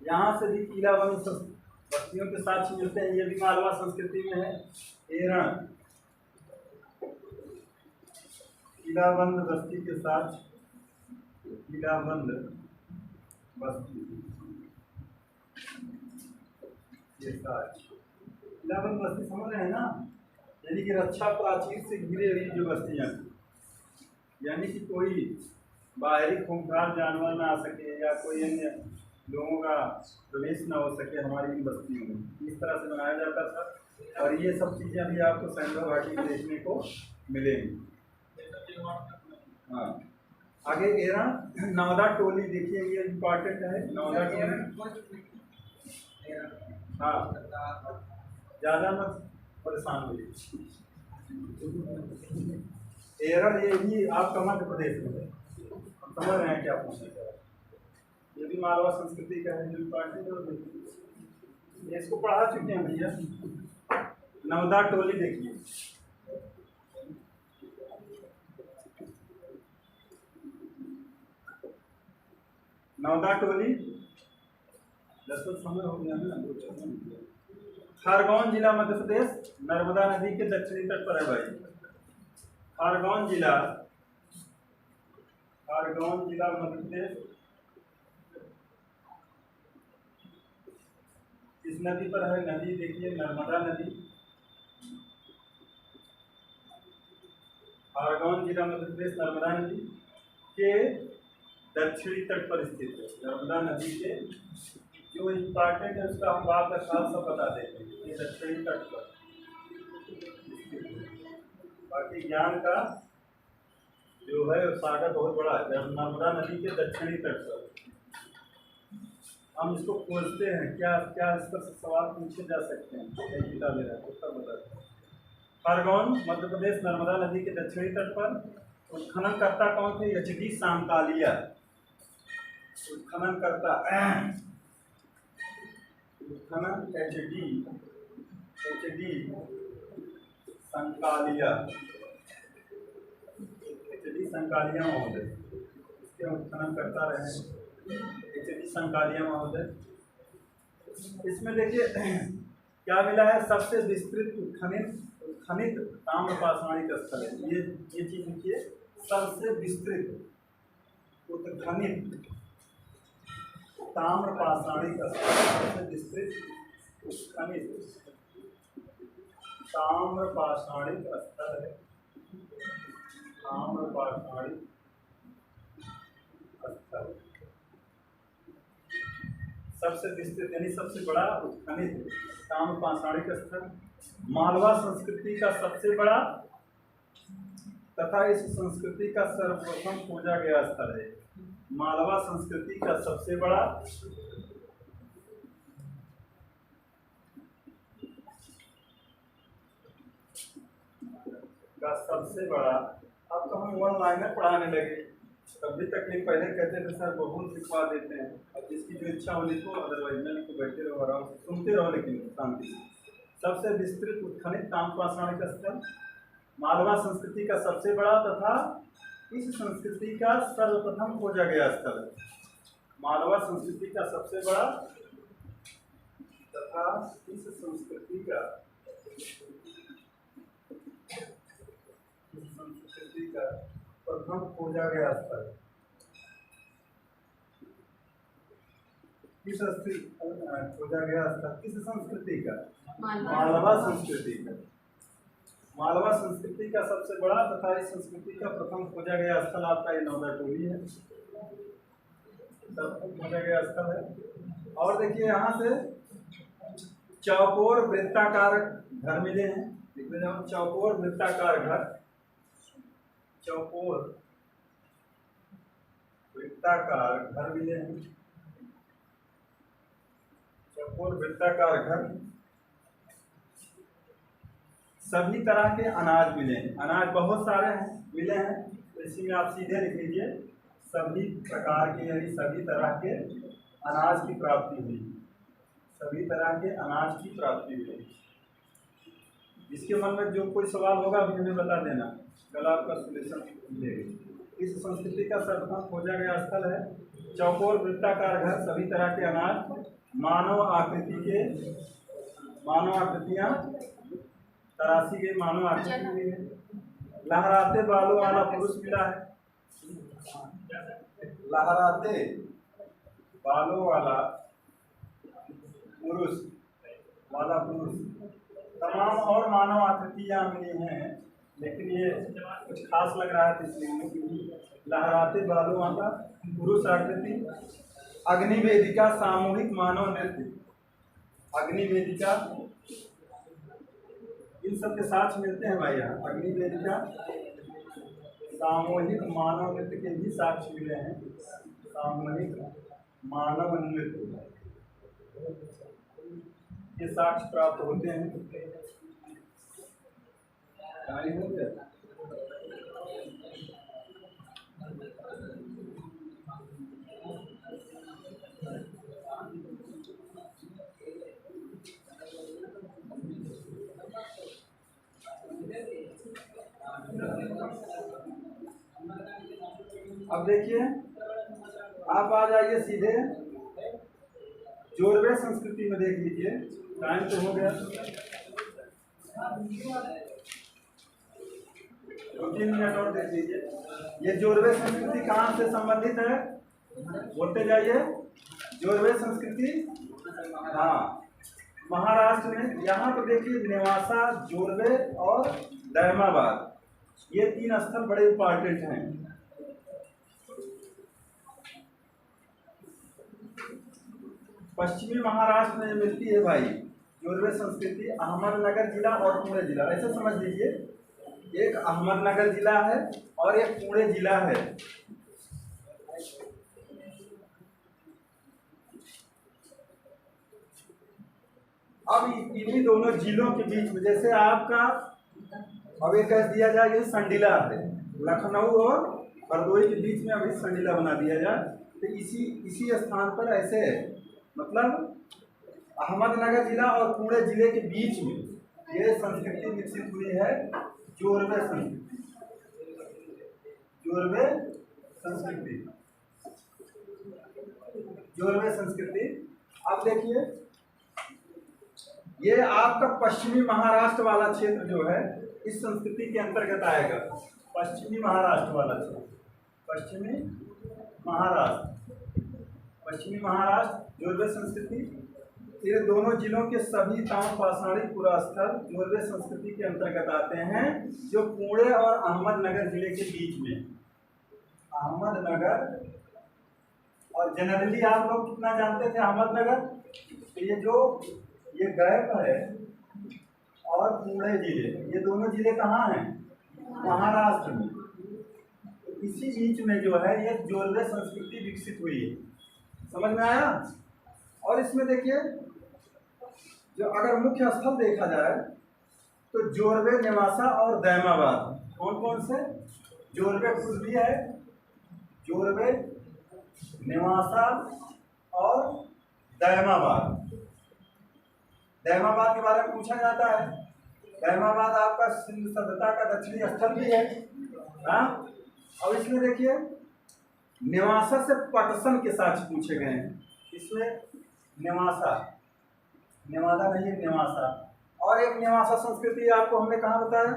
यहाँ से भी किलाबंद बस्तियों के साक्ष्य मिलते हैं। ये भी मालवा संस्कृति में है। एरण, किलाबंद बस्ती के साथ, किलाबंद बस्ती के साथ। किलाबंद बस्ती समझ रहे हैं ना? यानी कि रक्षा प्राचीर से घिरे हुई जो बस्तियाँ, यानी कि कोई बाहरी खूंखार जानवर ना आ सके या कोई अन्य लोगों का प्रवेश ना हो सके हमारी इन बस्तियों में। इस तरह से बनाया जाता था। और ये सब चीज़ें अभी आपको सैंधव घाटी में देखने को मिलेंगी। हाँ, आगे एरण, नौदा टोली देखिए, ये इम्पॉर्टेंट है। नौदा टोली, हाँ, ज़्यादा मत परेशान होइए। एरण ये भी आपका मध्य प्रदेश में है। समझ रहे हैं क्या पूछना चाह रहे हैं? ये भी मालवा संस्कृति का है, जो इम्पॉर्टेंट है। इसको पढ़ा चुके हैं भैया। नौदा टोली देखिए, नौदा टोली 10 समय हो गया ना। खरगोन जिला मध्य प्रदेश, नर्मदा नदी के दक्षिणी तट पर है भाई। खरगोन जिला मध्य प्रदेश। इस नदी पर है, नदी देखिए, नर्मदा नदी। खारगोन जिला मध्य प्रदेश नर्मदा नदी के दक्षिणी तट पर स्थित है। नर्मदा नदी के जो इम्पॉर्टेंट है उसका हम बात का साफ सब बता देते हैं। ये दक्षिणी तट पर, बाकी ज्ञान का जो है सागर बहुत बड़ा है। नर्मदा नदी के दक्षिणी तट पर हम इसको खोजते हैं, क्या क्या इस पर सवाल पूछे जा सकते हैं। उत्तर बताते हैं। खरगोन मध्य प्रदेश नर्मदा नदी के दक्षिणी तट पर उत्खननकर्ता कौन थे? एच.डी. सांकालिया। उत्खननकर्ता उत्खनन एच.डी. सांकालिया महोदय इसके उत्खनन करता रहे एच.डी. सांकालिया महोदय। इसमें देखिए क्या मिला है, सबसे विस्तृत उत्खनित ताम्र पाषाणिक स्थल है। ये चीज देखिए, सबसे विस्तृत उत्खनित ताम्र पाषाणिक स्थल, सबसे विस्तृत उत्खनित ताम्र पाषाणिक स्थल है। ताम्र पाषाणिक स्थल सबसे विस्तृत यानी सबसे बड़ा उत्खनित ताम्र पाषाणिक स्थल। मालवा संस्कृति का सबसे बड़ा तथा इस संस्कृति का सर्वप्रथम खोजा गया स्थल है। मालवा संस्कृति का सबसे बड़ा अब तो हम वन लाइनर पढ़ाने लगे, तब भी तकलीफ। पहले कहते थे सर बहुत लिखवा देते हैं, अब जिसकी जो इच्छा हो लिखो, अदरवाइज में लिखो, बैठे रहो आराम से, सुनते रहो लेकिन शांति से। सबसे विस्तृत उत्खनित ताम्र पाषाणिक स्थल मालवा संस्कृति का सबसे बड़ा तथा इस संस्कृति का सर्वप्रथम खोजा गया स्थल है। मालवा संस्कृति का सबसे बड़ा तथा इस संस्कृति का प्रथम खोजा गया स्थल। खोजा गया स्थल किस संस्कृति का? मालवा संस्कृति का। मालवा संस्कृति का सबसे बड़ा तथा इस संस्कृति का प्रथम खोजा गया स्थल आपका ये नौदाटोली है, खोजा गया स्थल है। और देखिए यहाँ से चौकोर वृत्ताकार घर मिले हैं। देखते जाओ, चौकोर वृत्ताकार घर, चौकोर वृत्ताकार घर मिले हैं। चौकोर वृत्ताकार घर, सभी तरह के अनाज मिले हैं। अनाज बहुत सारे हैं, मिले हैं, तो इसी में आप सीधे लिख लीजिए सभी प्रकार के यानी सभी तरह के अनाज की प्राप्ति हुई। सभी तरह के अनाज की प्राप्ति हुई। जिसके मन में जो कोई सवाल होगा अभी हमें बता देना, कल आपका सोल्यूशन मिलेगा। इस संस्कृति का सर्वप्रथम खोजा गया स्थल है चौकोर वृत्ताकार घर, सभी तरह के अनाज, मानव आकृतियाँ तराशी गई, मानव आकृति है। लहराते बालों वाला पुरुष मिला है। लहराते बालों वाला पुरुष तमाम और मानव आकृतियाँ मिली हैं, लेकिन ये कुछ खास लग रहा है इसलिए लहराते बालों वाला पुरुष आकृति। अग्निवेदिका सामूहिक मानव नृत्य, अग्निवेदिका इन सब के साथ मिलते हैं भाई यहाँ। अग्निवेदिका सामूहिक मानव नृत्य के भी साक्ष्य मिले हैं। सामूहिक मानव नृत्य के साक्ष्य प्राप्त होते हैं। हो गया? अब देखिए, आप आ जाइए सीधे जोरवे संस्कृति में। देख लीजिए, टाइम तो हो गया, 2-3 मिनट और देख लीजिए। ये जोरवे संस्कृति कहाँ से संबंधित है? बोलते जाइए। जोरवे संस्कृति, हाँ, महाराष्ट्र में। यहाँ पर देखिए नेवासा, जोरवे और दहमाबाद ये 3 स्थल बड़े इंपॉर्टेंट हैं। पश्चिमी महाराष्ट्र में मिलती है भाई जोरवे संस्कृति, अहमदनगर जिला और पुणे जिला। ऐसे समझ लीजिए, एक अहमदनगर जिला है और एक पुणे जिला है। अब इन्हीं दोनों जिलों के बीच में, जैसे आपका अब ये कह दिया जाए ये संडीला है, लखनऊ और हरदोई के बीच में अभी संडीला बना दिया जाए, तो इसी स्थान पर ऐसे है, मतलब अहमदनगर जिला और पुणे जिले के बीच में ये संस्कृति विकसित हुई है, जोरवे संस्कृति। जोरवे संस्कृति, जोरवे संस्कृति। अब देखिए, ये आपका पश्चिमी महाराष्ट्र वाला क्षेत्र जो है इस संस्कृति के अंतर्गत आएगा। पश्चिमी महाराष्ट्र वाला क्षेत्र, पश्चिमी महाराष्ट्र जोरवे संस्कृति। ये दोनों जिलों के सभी ताम्र पाषाणी पुरास्थल जोरवे संस्कृति के अंतर्गत आते हैं, जो पुणे और अहमदनगर जिले के बीच में। अहमदनगर, और जनरली आप लोग कितना जानते थे अहमदनगर, तो ये गैप है और पुणे जिले, ये दोनों जिले कहाँ हैं? महाराष्ट्र में। तो इसी बीच में जो है ये जोरवे संस्कृति विकसित हुई है। समझ में आया? और इसमें देखिए, जो अगर मुख्य स्थल देखा जाए तो जोरवे, नेवासा और दैमाबाद। कौन कौन से? जोरवे खुद भी है, जोरवे, नेवासा और दैमाबाद। दैमाबाद के बारे में पूछा जाता है। दैमाबाद आपका सिंधु सभ्यता का दक्षिणी स्थल भी है। हाँ, और इसमें देखिए नेवासा से पटसन के साक्ष्य पूछे गए हैं। इसमें नेवासा, नेवादा नहीं, नेवासा। और एक नेवासा संस्कृति आपको हमने कहाँ बताया?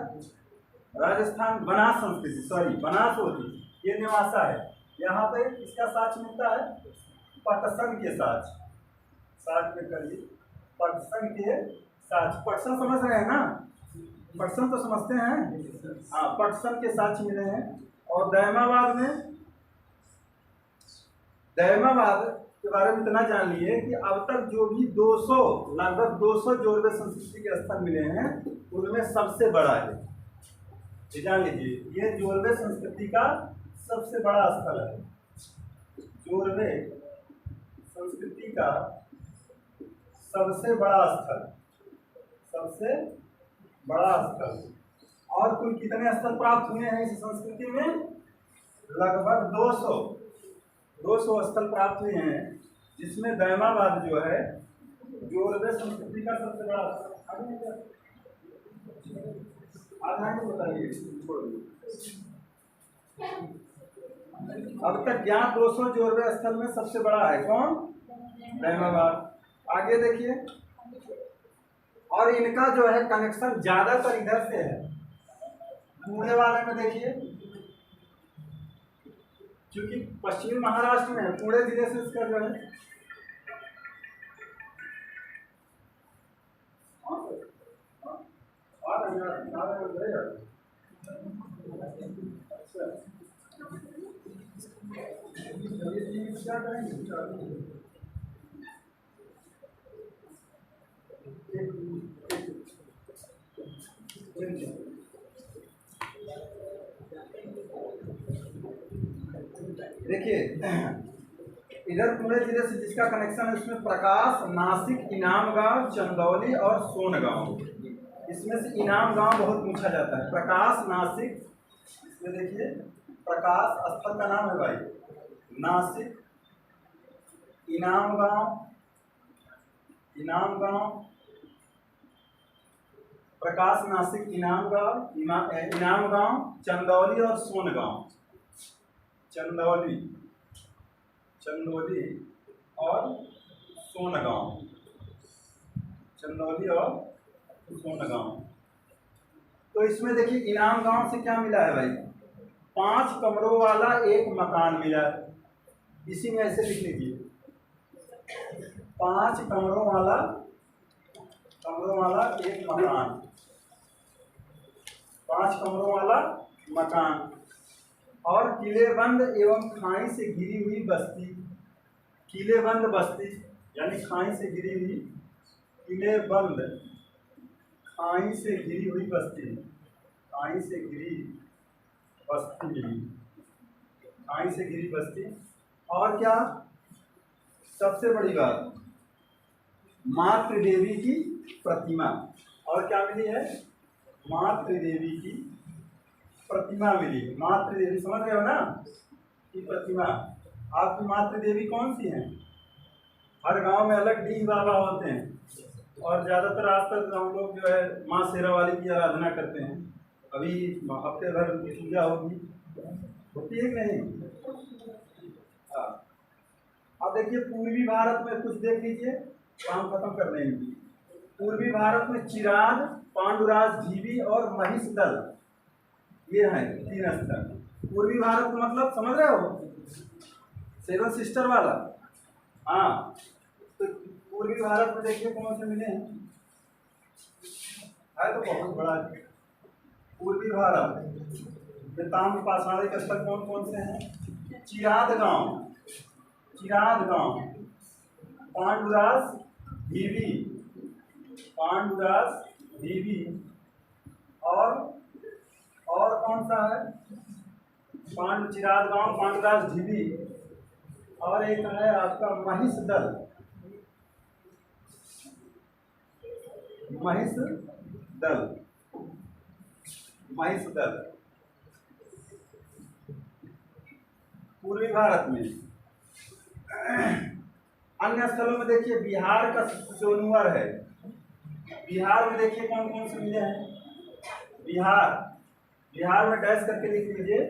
राजस्थान, बनास संस्कृति, सॉरी बनास होती, ये नेवासा है। यहाँ पे इसका साक्ष्य मिलता है पटसन के साक्ष्य। साक्ष्य में करिए पटसन के साक्ष्य। पटसन समझ रहे हैं ना? पटसन तो समझते हैं। हाँ, पटसन के साक्ष्य मिले हैं। और दैमाबाद में, दैमाबाद के बारे में इतना जान लिए कि अब तक जो भी 200, लगभग 200 जोरवे संस्कृति के स्थल मिले हैं, उनमें सबसे बड़ा है, ये जान लीजिए, ये जोरवे संस्कृति का सबसे बड़ा स्थल है। जोरवे संस्कृति का सबसे बड़ा स्थल, सबसे बड़ा स्थल। और कुल कितने स्थल प्राप्त हुए हैं इस संस्कृति में? लगभग 200 स्थल प्राप्त हुए हैं, जिसमें दैमाबाद जो है जोरवे संस्कृति का सबसे बड़ा स्थल। बताइए, अब तक ज्ञात 200 जोरवे स्थल में सबसे बड़ा है कौन? दैमाबाद। आगे देखिए, और इनका जो है कनेक्शन ज्यादातर इधर से है। पुणे वाले में देखिए, क्योंकि पश्चिमी महाराष्ट्र में है, पुणे जिले से इसका जो है क्या करेंगे? देखिए, इधर पुणे जिले से जिसका कनेक्शन है उसमें प्रकाश, नासिक, इनामगांव, चंदौली और सोनगांव। इसमें से इनामगांव बहुत पूछा जाता है। प्रकाश, नासिक, इसमें देखिए प्रकाश स्थल का नाम है भाई, नासिक, इनामगांव, प्रकाश, नासिक, इनामगांव, चंदौली और सोनगांव। चंदौली और सोनगांव, चंदौली और सोनगांव। तो इसमें देखिए इनामगांव से क्या मिला है भाई? 5 कमरों वाला एक मकान मिला है। इसी में ऐसे लिख लीजिए, 5 कमरों वाला एक मकान, 5 कमरों वाला मकान। और किलेबंद एवं खाई से घिरी हुई बस्ती। किलेबंद बस्ती यानी खाई से घिरी हुई, किलेबंद खाई से घिरी हुई बस्ती, खाई से घिरी बस्ती, खाई से घिरी बस्ती। और क्या, सबसे बड़ी बात, मातृ देवी की प्रतिमा। और क्या मिली है, मातृ देवी की प्रतिमा मिली। मातृ देवी समझ रहे हो ना, की प्रतिमा। आपकी मातृ देवी कौन सी है? हर गांव में अलग डीह बाबा होते हैं, और ज़्यादातर आज तक हम लोग जो है माँ शेरा वाली की आराधना करते हैं। अभी हफ्ते भर पूजा होगी, होती है कि नहीं? हाँ, अब देखिए पूर्वी भारत में कुछ देख लीजिए, काम खत्म कर लेंगे। पूर्वी भारत में चिराग, पांडुराज ढीवी और महिषदल, ये हैं 3 स्थल। पूर्वी भारत का मतलब समझ रहे हो, 7 सिस्टर वाला। हाँ, तो पूर्वी भारत में देखिए कौन से मिले हैं, है तो बहुत बड़ा पूर्वी भारत। ये ताम्र पाषाणिक स्थल कौन कौन से हैं? चिराद गांव, चिराद गांव, पांडुराज ढीवी, पांडुराज ढीवी, और कौन सा है? चिराद गांव, पांडुराज ढीवी, और एक है आपका महिषदल, महिषदल, महिषदल पूर्वी भारत में। अन्य स्थलों में देखिए बिहार का सोनवर है। बिहार में देखिए कौन कौन से मिले हैं। बिहार में डैश करके लिख लीजिए,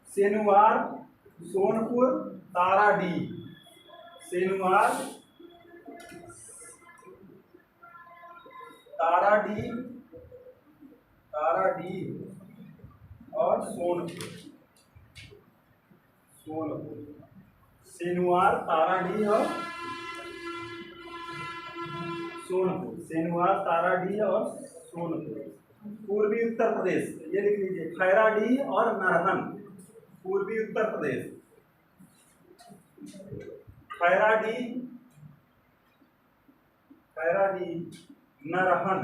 सेनुवार, सोनपुर, ताराडीह, सेनुवार, ताराडीह, और सोनपुर, सेनुवार, ताराडीह और सोनपुर, सेनुवार, ताराडीह और सोनपुर। पूर्वी उत्तर प्रदेश, ये लिख लीजिए, खैराडीह और नरहन, पूर्वी उत्तर प्रदेश, खैराडीह, नरहन,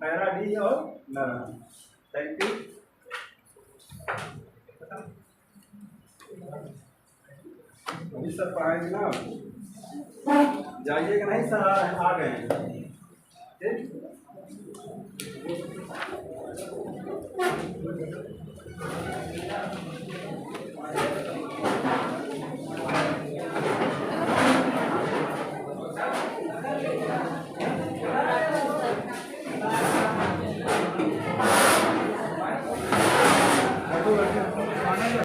खैराडीह और नरहन। Thank you. अभी सब पढ़ाएंगे ना, जाइएगा नहीं सर, आ गए।